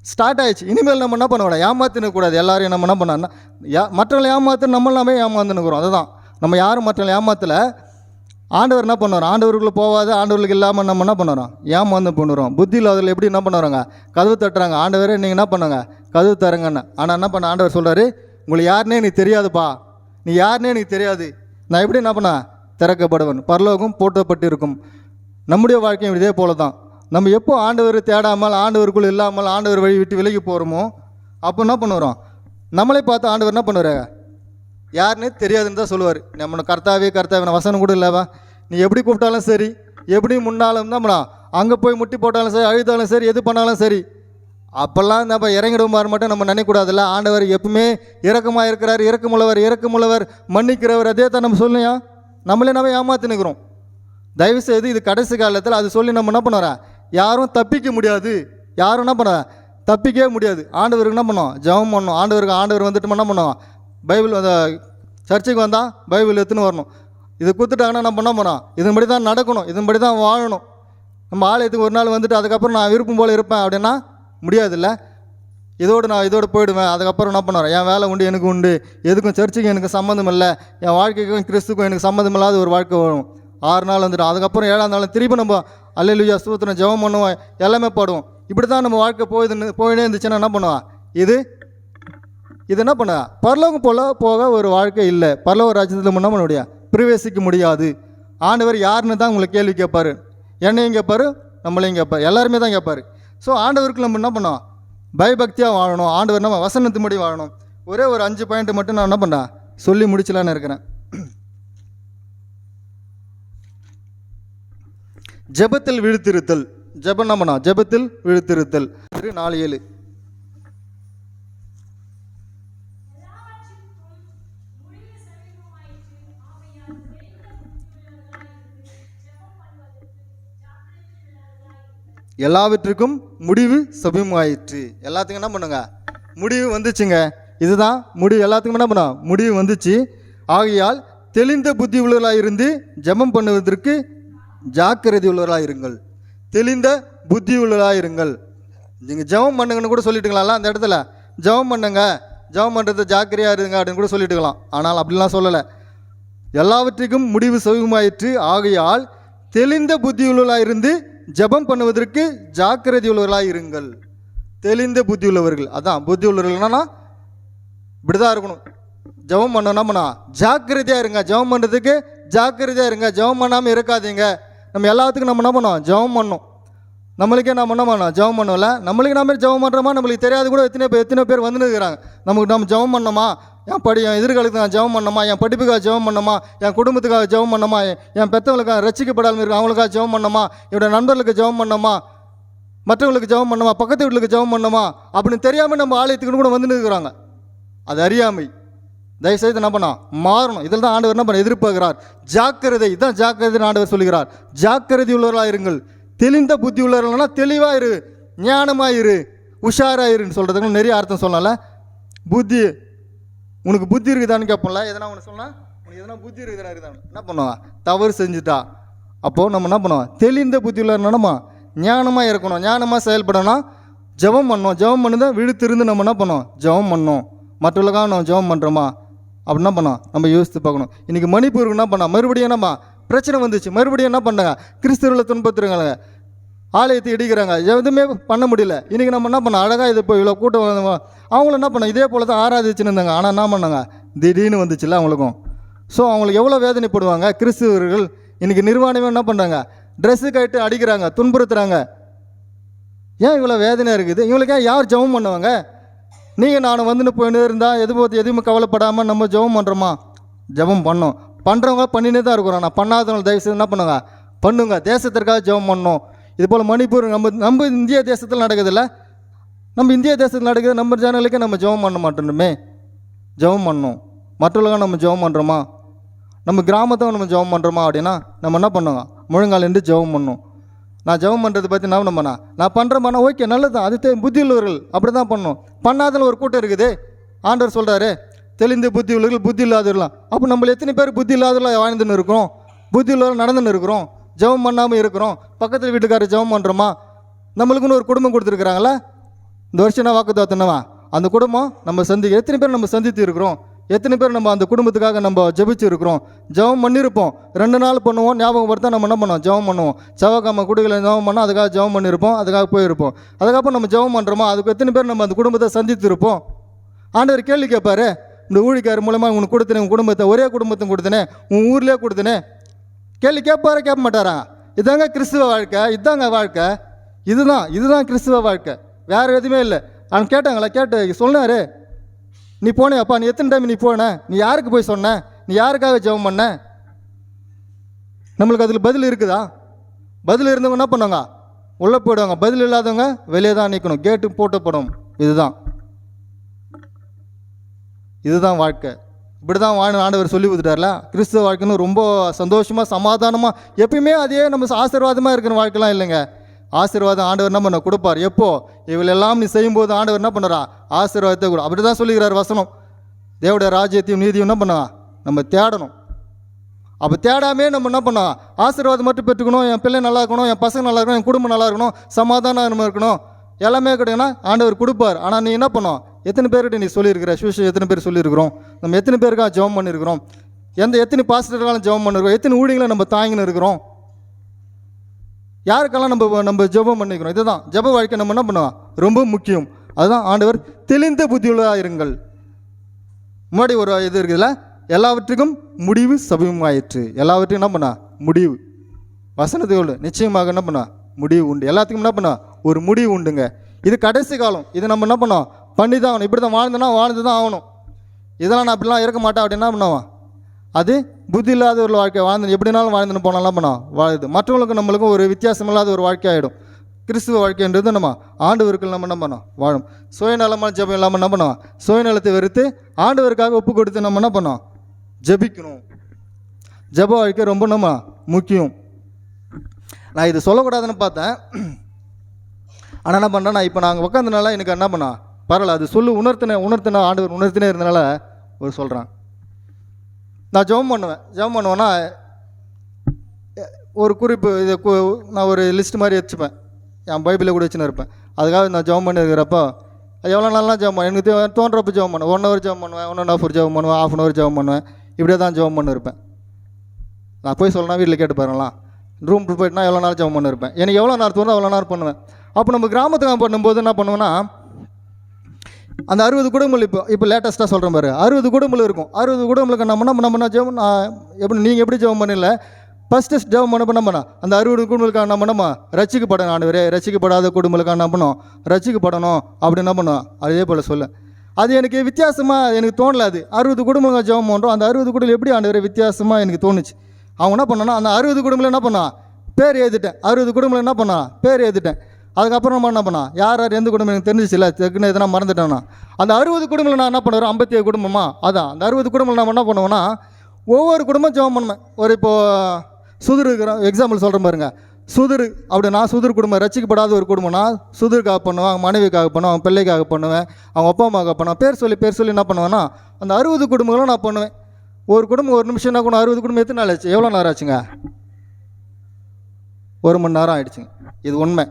ஸ்டார்ட் ஆகிடுச்சு. இனிமேல் நம்ம என்ன பண்ணக்கூடாது, ஏமாத்தினக்கூடாது. எல்லாரையும் நம்ம என்ன பண்ணோன்னா மற்றவங்களை ஏமாற்று நம்மளாமே ஏமாந்துனுக்குறோம். அதுதான் நம்ம யாரும் மற்றவங்களை ஏமாற்றலை. ஆண்டவர் என்ன பண்ணுறோம், ஆண்டவருக்குள்ளே போகாது, ஆண்டவர்களுக்கு இல்லாமல் நம்ம என்ன பண்ணுறோம், ஏமாந்து பண்ணுறோம். புத்தியில் அதில் எப்படி என்ன பண்ணுறாங்க, கதவு தட்டுறாங்க. ஆண்டவரே நீங்கள் என்ன பண்ணுங்க, கதவு தரங்கன்னு. ஆனால் என்ன பண்ண ஆண்டவர் சொல்கிறாரு, உங்களுக்கு யாருன்னே எனக்கு தெரியாதுப்பா, நீ யாருன்னே எனக்கு தெரியாது, நான் எப்படி என்ன பண்ண திறக்கப்படுவன், பரலோகம் போட்டப்பட்டிருக்கும். நம்முடைய வாழ்க்கையும் இதே போல தான். நம்ம எப்போ ஆண்டவர் தேடாமல், ஆண்டவருக்குள் இல்லாமல், ஆண்டவர் வழி விட்டு விலகி போகிறோமோ அப்போ என்ன பண்ணுறோம், நம்மளே பார்த்து ஆண்டவர் என்ன பண்ணுவார், யாருன்னே தெரியாதுன்னு தான் சொல்லுவார். நம்ம கர்த்தாவே நான் வசனம் கூட இல்லைவா, நீ எப்படி கூப்பிட்டாலும் சரி, எப்படி முன்னாலும் தான் அங்கே போய் முட்டி போட்டாலும் சரி, அழுதாலும் சரி, எது பண்ணாலும் சரி, அப்போல்லாம் நம்ம இறங்கிடுமாறு மட்டும் நம்ம நினைக்கூடாதுல்ல. ஆண்டவர் எப்பவுமே இரக்கமாக இருக்கிறார், இரக்கமுள்ளவர் மன்னிக்கிறவர். அதே தான் நம்ம சொல்லியா, நம்மளே நம்ம ஏமாத்தினுக்கிறோம். தயவுசெய்து இது கடைசி காலத்தில் அது சொல்லி நம்ம என்ன பண்ணுறோம், யாரும் தப்பிக்க முடியாது, யாரும் என்ன பண்ண தப்பிக்கவே முடியாது. ஆண்டவருக்கு என்ன பண்ணோம், ஜெபம் பண்ணோம். ஆண்டவர் வந்துட்டு என்ன பண்ணுவோம், பைபிள் அந்த சர்ச்சுக்கு வந்தால் பைபிள் எடுத்துன்னு வரணும். இது கொடுத்துட்டாங்கன்னா நம்ம என்ன பண்ணோம், இதன்படி தான் நடக்கணும், இதன்படி தான் வாழணும். நம்ம ஆலயத்துக்கு ஒரு நாள் வந்துட்டு அதுக்கப்புறம் நான் விருப்பம் போல் இருப்பேன் அப்படின்னா முடியாதுல்ல. இதோடு போயிடுவேன். அதுக்கப்புறம் என்ன பண்ணுறேன், என் வேலை உண்டு, எனக்கு உண்டு, எதுக்கும் சர்ச்சுக்கும் எனக்கு சம்மந்தம் இல்லை, என் வாழ்க்கைக்கும் கிறிஸ்துக்கும் எனக்கு சம்மந்தம் இல்லாத ஒரு வாழ்க்கை வரும். 6 நாள் வந்துட்டு அதுக்கப்புறம் 7ஆம் நாள் திருப்பி நம்ம அல்லேலூயா ஸ்தோத்திரம் ஜெபம் பண்ணுவோம், எல்லாமே பாடுவோம். இப்படி தான் நம்ம வாழ்க்கை போயினே இருந்துச்சுன்னா என்ன பண்ணுவான், இது என்ன பண்ண பரலோகம் போக ஒரு வாழ்க்கை இல்லை. பரலோக ராஜ்யத்தில் என்ன பண்ண முடியாது, பிரவேசிக்க முடியாது. ஆண்டவர் யாருன்னு தான் உங்களை கேள்வி கேட்பார், என்னையும் கேட்பார், நம்மளையும் கேட்பார், எல்லாருமே தான் கேட்பார். ஸோ ஆண்டவருக்கு நம்ம என்ன பண்ணோம், பயபக்தியாக வாழணும். ஆண்டவர் நம்ம வசனத்தின்படி வாழணும். ஒரே ஒரு 5 பாயிண்ட் மட்டும் நான் என்ன பண்ணேன் சொல்லி முடிச்சலான்னு இருக்கிறேன். ஜெபத்தில் விழித்திருத்தல். ஜெபம் என்ன பண்ணா, ஜெபத்தில் விழித்திருத்தல். 4:7 எல்லாவற்றுக்கும் முடிவு சமீபமாயிற்று. எல்லாத்துக்கும் என்ன பண்ணுங்க, முடிவு வந்துச்சுங்க. இதுதான் முடிவு. எல்லாத்துக்கும் என்ன பண்ணா, முடிவு வந்துச்சு. ஆகையால் தெளிந்த புத்தி உள்ளவர்களாக இருந்து ஜெபம் பண்ணுவதற்கு ஜாக்கிரதை உள்ளவர்களாக இருங்கள். தெளிந்த புத்தி உள்ளவர்களாக இருங்கள். நீங்கள் ஜெபம் பண்ணுங்கன்னு கூட சொல்லிட்டுங்களாம்ல, அந்த இடத்துல ஜெபம் பண்ணுங்க, ஜெபம் பண்ணுறது ஜாக்கிரதையாக இருங்க அப்படின்னு கூட சொல்லிட்டுக்கலாம். ஆனால் அப்படிலாம் சொல்லலை. எல்லாவற்றுக்கும் முடிவு சமீபமாயிற்று. ஆகையால் தெளிந்த புத்தி உள்ளவர்களாக இருந்து ஜெபம் பண்ணுவதற்கு ஜாக்கிரதை உள்ளவர்களாக இருங்கள். தெளிந்த புத்தி உள்ளவர்கள், அதான் புத்தி உள்ளவர்கள்னா இப்படி தான் இருக்கணும். ஜெபம் பண்ணோம்னா ஜாக்கிரதையாக இருங்க, ஜெபம் பண்ணுறதுக்கு ஜாக்கிரதையாக இருங்க, ஜெபம் பண்ணாமல் இருக்காதீங்க. நம்ம எல்லாத்துக்கும் நம்ம என்ன பண்ணோம், ஜெபம் பண்ணோம். நம்மளுக்கே நம்ம என்ன பண்ணோம், ஜெபம் பண்ணோம்ல. நம்மளுக்கு நம்ம ஜெபம் பண்ணுறோமா நம்மளுக்கு தெரியாது கூட. எத்தனை பேர் வந்துன்னு இருக்கிறாங்க. நம்ம ஜெபம் பண்ணோமா, என் எதிர்காலத்துக்கு நான் ஜெபம் பண்ணோமா, என் படிப்புக்காக ஜெபம் பண்ணோமா, என் குடும்பத்துக்காக ஜெபம் பண்ணோமா, என் பெற்றவங்களுக்காக ரட்சிக்கப்படாமல் இருக்கு அவங்களுக்காக ஜெபம் பண்ணோமா, என்னோட நண்பர்களுக்கு ஜெபம் பண்ணோமா, மற்றவங்களுக்கு ஜெபம் பண்ணோமா, பக்கத்து வீட்டுக்கு ஜெபம் பண்ணோமா அப்படின்னு தெரியாமல் நம்ம ஆலயத்துக்கு கூட வந்துன்னு இருக்கிறாங்க. அது அறியாமை. தயவுசெய்து என்ன பண்ணா மாறணும். இதில் தான் ஆண்டவர் என்ன பண்ண எதிர்பார்க்கிறார், ஜாக்கிரதை. இதுதான் ஜாக்கிரதை ஆண்டவர் சொல்லுகிறார். ஜாக்கிரதை உள்ளவர்களாக இருங்கள். தெளிந்த புத்தி உள்ளவர்கள்னா தெளிவாக இரு, ஞானமாக இரு, உஷாராக இருன்னு சொல்கிறதுக்கு நிறைய அர்த்தம் சொல்லல. புத்தி, உனக்கு புத்தி இருக்குதான்னு கேட்போம்ல. எதனா ஒன்று சொன்னால் உனக்கு எதனா புத்தி இருக்குதான்னு என்ன பண்ணுவான், தவறு செஞ்சுட்டா. அப்போது நம்ம என்ன பண்ணுவோம், தெளிந்த புத்தி உள்ளவர்கள்னா ஞானமாக இருக்கணும், ஞானமாக செயல்படணும். ஜெபம் பண்ணோம், ஜெபம் பண்ணுதான் விழுத்திருந்து நம்ம என்ன பண்ணோம், ஜெபம் பண்ணோம். மற்றவர்களுக்காக நம்ம ஜெபம் பண்ணுறோமா அப்படி என்ன பண்ணோம், நம்ம யோசித்து பார்க்கணும். இன்றைக்கி மணிப்பூருக்கு என்ன பண்ணோம், மறுபடியும் என்னம்மா பிரச்சனை வந்துச்சு. மறுபடியும் என்ன பண்ணாங்க, கிறிஸ்தவர்களை துன்பத்துறாங்க, ஆலயத்தை இடிக்கிறாங்க, எதுவுமே பண்ண முடியல. இன்றைக்கி நம்ம என்ன பண்ணோம், அழகாக இது இப்போ இவ்வளோ கூட்டம் அவங்களும் என்ன பண்ணோம், இதே போல் தான் ஆராதிச்சுன்னு இருந்தாங்க. ஆனால் என்ன பண்ணாங்க, திடீர்னு வந்துச்சுல்ல அவங்களுக்கும். ஸோ அவங்களுக்கு எவ்வளோ வேதனைப்படுவாங்க கிறிஸ்தவர்கள். இன்றைக்கி நிர்வாணமே என்ன பண்ணுறாங்க, ட்ரெஸ்ஸு கட்டு அடிக்கிறாங்க, துன்புறுத்துறாங்க. ஏன் இவ்வளோ வேதனையாக இருக்குது, இவங்களுக்கு ஏன் யார் ஜெபம் பண்ணுவாங்க? நீங்கள் நான் வந்துன்னு போயின்னு இருந்தால் எதுவுமே கவலைப்படாமல் நம்ம ஜெபம் பண்ணுறோமா, ஜெபம் பண்ணோம். பண்ணுறவங்க பண்ணினே தான் இருக்கிறோம். நான் பண்ணாதவங்க தயவுசெய்து என்ன பண்ணுங்க, பண்ணுங்க. தேசத்திற்காக ஜெபம் பண்ணோம். இது போல் மணிப்பூர் நம்ம இந்திய தேசத்தில் நடக்குதில்ல. நம்ம இந்திய தேசத்தில் நடக்குது, நம்ம ஜனங்களுக்கே நம்ம ஜெபம் பண்ண மாட்டோமே. ஜெபம் பண்ணணும். மற்றவர்களுக்காக நம்ம ஜெபம் பண்ணுறோமா? நம்ம கிராமத்தை நம்ம ஜெபம் பண்ணுறோமா அப்படின்னா நம்ம என்ன பண்ணுவோங்க? முழங்கால் நின்று ஜெபம் பண்ணணும். நான் ஜெபம் பண்ணுறது பற்றி என்ன பண்ணா நான் பண்ணுறேம்மா, ஓகே நல்லது தான், அது புத்தி உள்ளவர்கள் அப்படி தான் பண்ணணும். பண்ணாததில் ஒரு கூட்டம் இருக்குது. ஆண்டவர் சொல்கிறாரு தெளிந்து புத்தி உள்ளவர்கள் புத்தி இல்லாதவர்களாம். அப்போ நம்மள எத்தனை பேர் புத்தி இல்லாதவர்களாக வாழ்ந்துன்னு இருக்கிறோம், புத்தி உள்ளவர்கள் நடந்துன்னு இருக்கிறோம், ஜெபம் பண்ணாமல் இருக்கிறோம். பக்கத்தில் வீட்டுக்காரர் ஜெபம் பண்ணுறோமா? நம்மளுக்குன்னு ஒரு குடும்பம் கொடுத்துருக்குறாங்களா? இந்த வருஷம் நான் வாக்குத்தத்தனவா அந்த குடும்பம் நம்ம எத்தனை பேர் நம்ம சந்தித்து இருக்கிறோம், எத்தனை பேர் நம்ம அந்த குடும்பத்துக்காக நம்ம ஜெபிச்சு இருக்கிறோம், ஜெபம் பண்ணியிருப்போம். 2 நாள் பண்ணுவோம், ஞாபகப்படுத்தா நம்ம என்ன பண்ணுவோம்? ஜெபம் பண்ணுவோம். செவ்வாய்க்கிழமை குடிகளை ஜெபம் பண்ணால் அதுக்காக ஜெபம் பண்ணியிருப்போம், அதுக்காக போயிருப்போம். அதுக்கப்புறம் நம்ம ஜெபம் பண்ணுறோமா? அதுக்கு எத்தனை பேர் நம்ம அந்த குடும்பத்தை சந்தித்து இருப்போம்? ஆண்டவர் கேள்வி கேட்பாரு, இந்த ஊழிக்கார் மூலமாக உனக்கு கொடுத்தனே, உன் குடும்பத்தை ஒரே குடும்பத்தை கொடுத்தனே, உன் ஊர்லேயே கொடுத்தனே. கேள்வி கேட்பாரா? கேட்க மாட்டாரா? இதாங்க கிறிஸ்துவ வாழ்க்கை, இதாங்க வாழ்க்கை, இதுதான் கிறிஸ்துவ வாழ்க்கை, வேறு எதுவுமே இல்லை. அவன் கேட்டாங்களா? சொன்னார், நீ போனேப்பா, நீ எத்தனை டைம் நீ போன, நீ யாருக்கு போய் சொன்ன, நீ யாருக்காக ஜெபம் பண்ண? நம்மளுக்கு அதில் பதில் இருக்குதா? பதில் இருந்தவங்க என்ன பண்ணுவாங்க? உள்ளே போயிடுவாங்க. பதில் இல்லாதவங்க வெளியே தான் நிற்கணும், கேட்டு போட்டப்படும். இதுதான் வாழ்க்கை. இப்படி தான் ஆண்டவர் சொல்லி கொடுத்துட்டார்ல. கிறிஸ்துவ வாழ்க்கைன்னு ரொம்ப சந்தோஷமாக சமாதானமாக எப்பயுமே அதே நம்ம ஆசீர்வாதமாக இருக்கிற வாழ்க்கைலாம் இல்லைங்க. ஆசீர்வாதம் ஆண்டவர் என்ன பண்ண கொடுப்பார். எப்போ இவளெல்லாம் நீ செய்யும்போது ஆண்டவர் என்ன பண்ணுறா? ஆசீர்வாதத்தை கூட. அப்படி தான் சொல்லிக்கிறார் வசனம். தேவடைய ராஜ்யத்தையும் நீதியும் என்ன பண்ணா? நம்ம தேடணும். அப்போ தேடாமே நம்ம என்ன பண்ணோம்? ஆசீர்வாதம் மட்டும் பெற்றுக்கணும், என் பிள்ளை நல்லா இருக்கணும், என் பசங்க நல்லா இருக்கணும், என் குடும்பம் நல்லா இருக்கணும், சமாதானம் இருக்கணும், எல்லாமே கிடைக்குன்னா ஆண்டவர் கொடுப்பார். ஆனால் நீ என்ன பண்ணோம்? எத்தனை பேர்கிட்ட நீ சொல்லியிருக்கிற? சுவிசேஷம் எத்தனை பேர் சொல்லியிருக்கிறோம்? நம்ம எத்தனை பேருக்காக ஜெபம் பண்ணியிருக்கிறோம்? எத்தனை பாஸ்டர்களாலும் ஜெபம் பண்ணியிருக்கிறோம்? எத்தனை ஊழியங்களை நம்ம தாங்கின்னு இருக்கிறோம்? யாருக்கெல்லாம் நம்ம ஜெபம் பண்ணிக்கிறோம்? இதுதான் ஜெப வாழ்க்கை. நம்ம என்ன பண்ணுவோம்? ரொம்ப முக்கியம். அதுதான் ஆண்டவர் தெளிந்த புத்தியுள்ளதாக இருங்கள். முன்னாடி ஒரு இது இருக்குதுல்ல, எல்லாவற்றுக்கும் முடிவு சமயமாயிற்று. எல்லாவற்றுக்கும் என்ன பண்ணா? முடிவு. வசனத்துக்கு நிச்சயமாக என்ன பண்ணா? முடிவு உண்டு. எல்லாத்துக்கும் என்ன பண்ணா? ஒரு முடிவு உண்டுங்க. இது கடைசி காலம். இது நம்ம என்ன பண்ணோம்? பண்ணி தான் ஆகணும். இப்படி தான் வாழ்ந்து தான் ஆகணும். இதெல்லாம் நான் அப்படிலாம் இருக்க மாட்டேன் அப்படின்னா பண்ணுவான். அது புத்தி இல்லாத ஒரு வாழ்க்கை வாழ்ந்து எப்படினாலும் வாழ்ந்துன்னு போனாலாம் பண்ணோம் வாழுது. மற்றவங்களுக்கும் நம்மளுக்கும் ஒரு வித்தியாசம் இல்லாத ஒரு வாழ்க்கை ஆகிடும். கிறிஸ்துவ வாழ்க்கைன்றது நம்ம ஆண்டவருக்கு நம்ம என்ன பண்ணோம்? வாழும். சுயநலமான ஜெபம் இல்லாமல் என்ன பண்ணுவோம்? சுயநலத்தை வெறுத்து ஆண்டவருக்காக ஒப்பு கொடுத்து நம்ம என்ன பண்ணோம்? ஜெபிக்கணும். ஜெப வாழ்க்கை ரொம்ப நம்ம முக்கியம். நான் இது சொல்லக்கூடாதுன்னு பார்த்தேன். ஆனால் என்ன பண்ணுறேன், நான் இப்போ நாங்கள் உட்காந்தனால எனக்கு என்ன பண்ணா பரவாயில்ல, அது உணர்த்தின ஆண்டவர் உணர்த்தினே இருந்தனால ஒரு சொல்கிறேன். நான் ஜெபம் பண்ணுவேன்னா ஒரு குறிப்பு நான் ஒரு லிஸ்ட் மாதிரி வச்சுப்பேன். என் பைபிளில் கூட வச்சுன்னு இருப்பேன். அதுக்காக நான் ஜெபம் பண்ணியிருக்கிறப்போ எவ்வளோ நாளெலாம் ஜெபம் பண்ணேன். எனக்கு தோன்றப்போ ஜெபம் பண்ணுவேன். 1 hour ஜெபம் பண்ணுவேன், 1.5 hour ஜெபம் பண்ணுவேன், 1/2 hour ஜெபம் பண்ணுவேன். இப்படியே தான் ஜெபம் பண்ணியிருப்பேன். நான் போய் சொல்லலாம், வீட்டில் கேட்டு பாருங்களா. ரூம் போய்ட்டுனா எவ்வளோ நேரம் ஜெபம் பண்ணியிருப்பேன். எனக்கு எவ்வளோ நேரம் தோணும் அவ்வளோ நேரம் பண்ணுவேன். அப்போ நம்ம கிராமத்துக்கு பண்ணும்போது என்ன பண்ணுவேன்னா, அந்த 60 குடும்பங்கள் இப்போ லேட்டஸ்ட்டாக சொல்கிறேன் பாரு, 60 குடும்பங்கள் இருக்கும். 60 குடும்பங்களுக்கு நம்ம ஜெபம் எப்படி நீங்கள் எப்படி ஜெபம் பண்ணல ஃபஸ்ட்டு ஜெபம் பண்ண அந்த 60 குடும்பங்களுக்காக நம்ம ரசிக்கப்படணும். ஆண்டவரே ரசிக்கப்படாத குடும்பங்களுக்காக என்ன பண்ணோம்? ரசிக்கப்படணும் அப்படி என்ன பண்ணுவோம்? அதே போல் சொல்ல அது எனக்கு வித்தியாசமாக எனக்கு தோணலை. அது 60 குடும்பங்கள் ஜெபம் பண்ணுறோம். அந்த 60 குடும்பம் எப்படி ஆண்டவரே வித்தியாசமாக எனக்கு தோணுச்சு. அவங்க என்ன பண்ணோன்னா அந்த 60 குடும்பத்தில் என்ன பண்ணா பேர் எழுதிட்டேன். 60 குடும்பத்தில் என்ன பண்ணா பேர் எழுதிட்டேன். அதுக்கப்புறம் நம்ம என்ன பண்ணா யார் எந்த குடும்பம் எனக்கு தெரிஞ்சிச்சில்ல, தெக்குன்னு எதனா மறந்துட்டேன்னா அந்த 60 குடும்பத்தில் நான் என்ன பண்ணுவேன்? 57 குடும்பமா அதான் அந்த 60 குடும்பத்தில் நம்ம என்ன பண்ணுவோன்னா ஒவ்வொரு குடும்பம் ஜெபம் பண்ணுவேன். ஒரு இப்போது சுதுர் இருக்கிறோம், எக்ஸாம்பிள் சொல்கிறேன் பாருங்க. சுதுர் அப்படி நான் சுதுர் குடும்பம் ரசிக்கப்படாத ஒரு குடும்பம்னா சுதுருக்காக பண்ணுவேன், அவங்க மனைவிக்காக பண்ணுவேன், அவங்க பிள்ளைக்காக பண்ணுவேன், அவங்க அப்பா அம்மாவுக்காக பண்ணுவேன். பேர் சொல்லி என்ன பண்ணுவேன்னா அந்த 60 குடும்பங்களும் நான் பண்ணுவேன். ஒரு குடும்பம் 1 நிமிஷம் என்ன கூட 60 குடும்பம் எத்தனை நாள் ஆச்சு? எவ்வளோ நேரம் ஆச்சுங்க? 1 மணி நேரம் ஆகிடுச்சுங்க. இது உண்மை.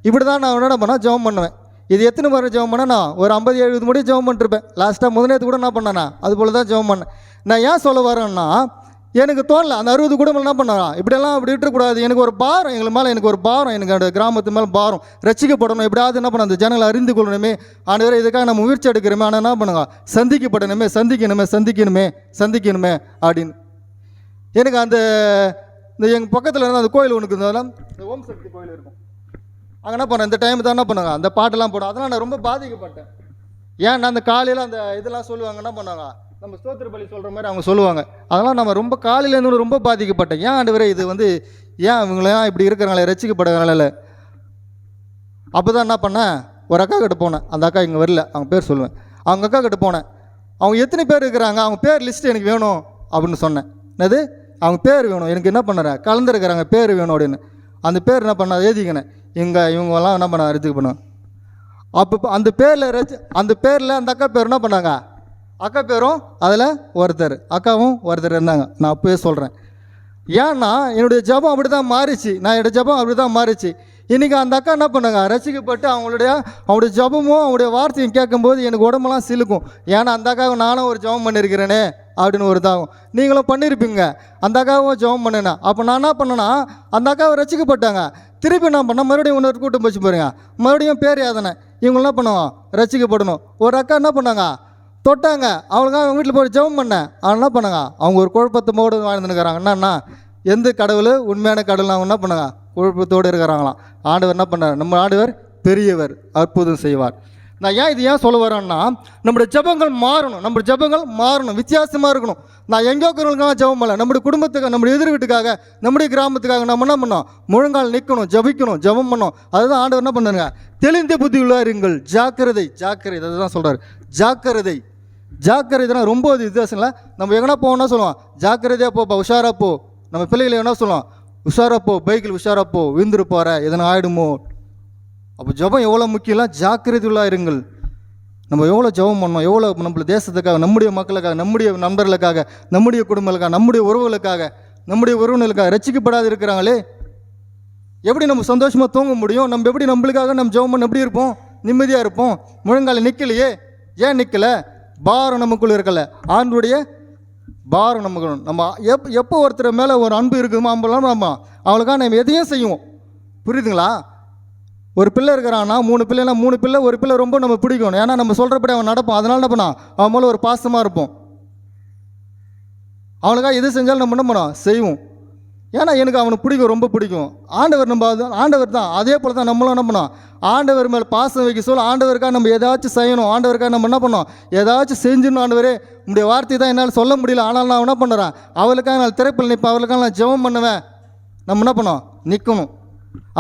இப்படி தான் நான் என்ன பண்ணால் ஜெபம் பண்ணுவேன். இது எத்தனை முறை ஜெபம் பண்ணேன்? நான் ஒரு 50-70 முடி ஜெபம் பண்ணிருப்பேன். லாஸ்ட்டாக முதலேத்து கூட என்ன பண்ணேண்ணா அது போல் தான் ஜெபம் பண்ணேன். நான் ஏன் சொல்ல வரேன்னா எனக்கு தோணலை அந்த 60 குடும்பம் என்ன பண்ணா இப்படியெல்லாம் அப்படி விட்டுறக்கூடாது. எனக்கு ஒரு பாரம், எங்களுக்கு மேலே எனக்கு ஒரு பாரம், எனக்கு அந்த கிராமத்து மேலே பாரம், ரசிக்கப்படணும். எப்படியாவது என்ன பண்ண அந்த ஜனங்களை அறிந்து கொள்ளணுமே, ஆண்டவரே இதுக்காக நம்ம முயற்சி எடுக்கிறோமே, ஆனால் என்ன பண்ணுங்க சந்திக்கணுமே அப்படின்னு எனக்கு அந்த எங்கள் பக்கத்தில் இருந்தால் அந்த கோயில் ஒன்று இருந்தாலும் இந்த ஓம் சக்தி கோயில் இருக்கும். அங்கே என்ன பண்ணேன் இந்த டைம் தான் என்ன பண்ணுங்க அந்த பாட்டெல்லாம் போடும். அதெல்லாம் நான் ரொம்ப பாதிக்கப்பட்டேன். ஏன்னா அந்த காலையில் அந்த இதெல்லாம் சொல்லுவாங்க, என்ன பண்ணாங்க நம்ம ஸ்தோத்திர பலி சொல்கிற மாதிரி அவங்க சொல்லுவாங்க. அதெல்லாம் நம்ம ரொம்ப காலையிலேருந்து ரொம்ப பாதிக்கப்பட்டேன். ஏன் ஆண்டவரே இது ஏன் இவங்களாம் இப்படி இருக்கிறாங்களே ரசிக்கப்படுறாங்களே. அப்போ தான் என்ன பண்ணேன் ஒரு அக்கா கிட்ட போனேன். அந்த அக்கா இங்கே வரல, அவங்க பேர் சொல்லுவேன். அவங்க அக்கா கிட்ட போனேன். அவங்க எத்தனை பேர் இருக்கிறாங்க, அவங்க பேர் லிஸ்ட்டு எனக்கு வேணும் அப்படின்னு சொன்னேன். என்னது, அவங்க பேர் வேணும் எனக்கு, என்ன பண்ணுறேன், கலந்துருக்கிறாங்க, பேர் வேணும் அப்படின்னு. அந்த பேர் என்ன பண்ண எழுதிக்கினேன். இவங்கெல்லாம் என்ன பண்ண இது பண்ணுவேன். அப்போ அந்த பேரில் அந்த அக்கா பேர் என்ன பண்ணாங்க, அக்கா பேரும் அதில் ஒருத்தர், அக்காவும் ஒருத்தர் இருந்தாங்க. நான் அப்போயே சொல்கிறேன். ஏன்னா என்னுடைய ஜபம் அப்படி தான் மாறிச்சு. என்னுடைய ஜபம் அப்படி தான் மாறிச்சு. இன்றைக்கி அந்த அக்கா என்ன பண்ணாங்க, ரசிக்கப்பட்டு அவங்களுடைய ஜபமும் அவங்களுடைய வார்த்தையும் கேட்கும்போது எனக்கு உடம்பெல்லாம் சிலுக்கும். ஏன்னா அந்த அக்காவை நானும் ஒரு ஜபம் பண்ணியிருக்கிறேனே அப்படின்னு ஒரு இதாகும். நீங்களும் பண்ணியிருப்பீங்க. அந்த அக்காவும் ஜபம் பண்ணினேன். அப்போ நான் என்ன பண்ணேன்னா, அந்த அக்காவை ரசிக்கப்பட்டாங்க. திருப்பி நான் பண்ணேன், மறுபடியும் இன்னொரு கூட்டம் போச்சு பாருங்க, மறுபடியும் பேர் யாதனை இவங்க என்ன பண்ணுவோம், ரசிக்கப்படணும். ஒரு அக்கா என்ன பண்ணாங்க, தொட்டாங்க, அவங்களுக்காக அவங்க வீட்டில் போய் ஜெபம் பண்ணேன். அவங்க என்ன பண்ணாங்க, அவங்க ஒரு குழப்பத்தோடு வாழ்ந்துருக்கிறாங்க. என்னன்னா, எந்த கடவுள் உண்மையான கடவுள் அவங்க என்ன பண்ணாங்க, குழப்பத்தோடு இருக்கிறாங்களாம். ஆண்டவர் என்ன பண்ணார், நம்ம ஆண்டவர் பெரியவர், அற்புதம் செய்வார். நான் இது ஏன் சொல்ல வரேன்னா, நம்முடைய ஜெபங்கள் மாறணும், நம்முடைய ஜெபங்கள் மாறணும், வித்தியாசமாக இருக்கணும். நான் எங்கேயோ இருக்கிறவங்களுக்காக ஜெபம் பண்ணல, நம்முடைய குடும்பத்துக்காக, நம்முடைய எதிர் வீட்டுக்காக, நம்முடைய கிராமத்துக்காக நம்ம என்ன பண்ணோம், முழங்கால் நிற்கணும், ஜபிக்கணும், ஜெபம் பண்ணணும். அதுதான் ஆண்டவர் என்ன பண்ணுங்க, தெளிந்த புத்தி உள்ளாருங்கள், ஜாக்கிரதை, ஜாக்கிரதை, அதுதான் சொல்கிறார், ஜாக்கிரதை. ஜாக்கிரதைனா ரொம்ப வித்தியாசம் இல்லை. நம்ம எங்கன்னா போகணும்னா சொல்லுவோம், ஜாக்கிரதையாக போப்பா, உஷாராக போ. நம்ம பிள்ளைகளை என்ன சொல்லுவோம், உஷாராக போ, பைக்கில் உஷாராக போ, விழுந்துரு போகிற, எதனா ஆகிடுமோ. அப்போ ஜபம் எவ்வளோ முக்கியம், ஜாக்கிரதையுள்ளாக இருங்கள். நம்ம எவ்வளோ ஜபம் பண்ணோம், எவ்வளோ நம்மள தேசத்துக்காக, நம்முடைய மக்களுக்காக, நம்முடைய நண்பர்களுக்காக, நம்முடைய குடும்பங்களுக்காக, நம்முடைய உறவுகளுக்காக, நம்முடைய உறவினர்களுக்காக ரசிக்கப்படாது இருக்கிறாங்களே, எப்படி நம்ம சந்தோஷமாக தூங்க முடியும்? நம்ம எப்படி நம்மளுக்காக நம்ம ஜபம் பண்ண எப்படி இருப்போம், நிம்மதியாக இருப்போம்? முழங்கால நிற்கலையே, ஏன் நிற்கலை? பாரம் நமக்குள்ளே இருக்கலை, ஆண்டுடைய பாரம் நமக்கு. நம்ம எப்போ ஒருத்தர் மேலே ஒரு அன்பு இருக்குமோ நம்ம அவளுக்காக நம்ம எதையும் செய்வோம். புரியுதுங்களா? ஒரு பிள்ளை இருக்கிறான்னா 3 பிள்ளைனா 3 பிள்ளை, ஒரு பிள்ளை ரொம்ப நம்ம பிடிக்கும். ஏன்னா நம்ம சொல்கிறபடி அவன் நடப்பான். அதனால என்ன பண்ணான், அவன் மேலே ஒரு பாசமாக இருப்போம். அவனுக்காக எது செஞ்சாலும் நம்ம என்ன பண்ணோம், செய்வோம். ஏன்னா எனக்கு அவனுக்கு பிடிக்கும், ரொம்ப பிடிக்கும். ஆண்டவர் நம்ம ஆண்டவர் தான். அதே போல் தான் நம்மளும் என்ன பண்ணோம், ஆண்டவர் மேலே பாசம் வைக்க சொல்ல, ஆண்டவருக்காக நம்ம ஏதாச்சும் செய்யணும், ஆண்டவருக்காக நம்ம என்ன பண்ணோம், ஏதாச்சும் செஞ்சிடணும். ஆண்டவரே உங்களுடைய வார்த்தை தான் என்னால் சொல்ல முடியல, ஆனால் நான் என்ன பண்ணுறேன், அவளுக்காக நான் திரைப்பில் நிற்பேன், அவளுக்காக நான் ஜெபம் பண்ணுவேன். நம்ம என்ன பண்ணோம், நிற்கணும்.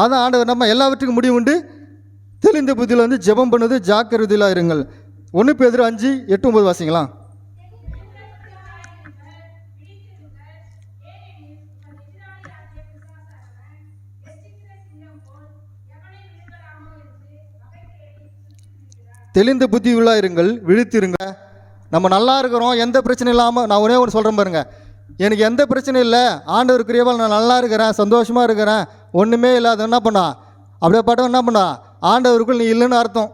அதான் ஆண்டவர் நம்ம எல்லாவற்றுக்கும் முடிவு உண்டு, தெளிந்த புத்தியில் ஜெபம் பண்ணுவது, ஜாக்கிரதையாக இருங்கள். 1 பேதுரு 5:8-9 வாசிங்களா? தெளிந்த புத்தி உள்ளாயிருங்கள், விழித்திருங்க. நம்ம நல்லா இருக்கிறோம், எந்த பிரச்சனையும் இல்லாமல். நான் ஒரே ஒன்று சொல்கிறேன் பாருங்க, எனக்கு எந்த பிரச்சனையும் இல்லை, ஆண்டவருக்குரியவால் நான் நல்லா இருக்கிறேன், சந்தோஷமாக இருக்கிறேன், ஒன்றுமே இல்லாத என்ன பண்ணா, அப்படியே பாட்டம் என்ன பண்ணா, ஆண்டவருக்குள் நீ இல்லைன்னு அர்த்தம்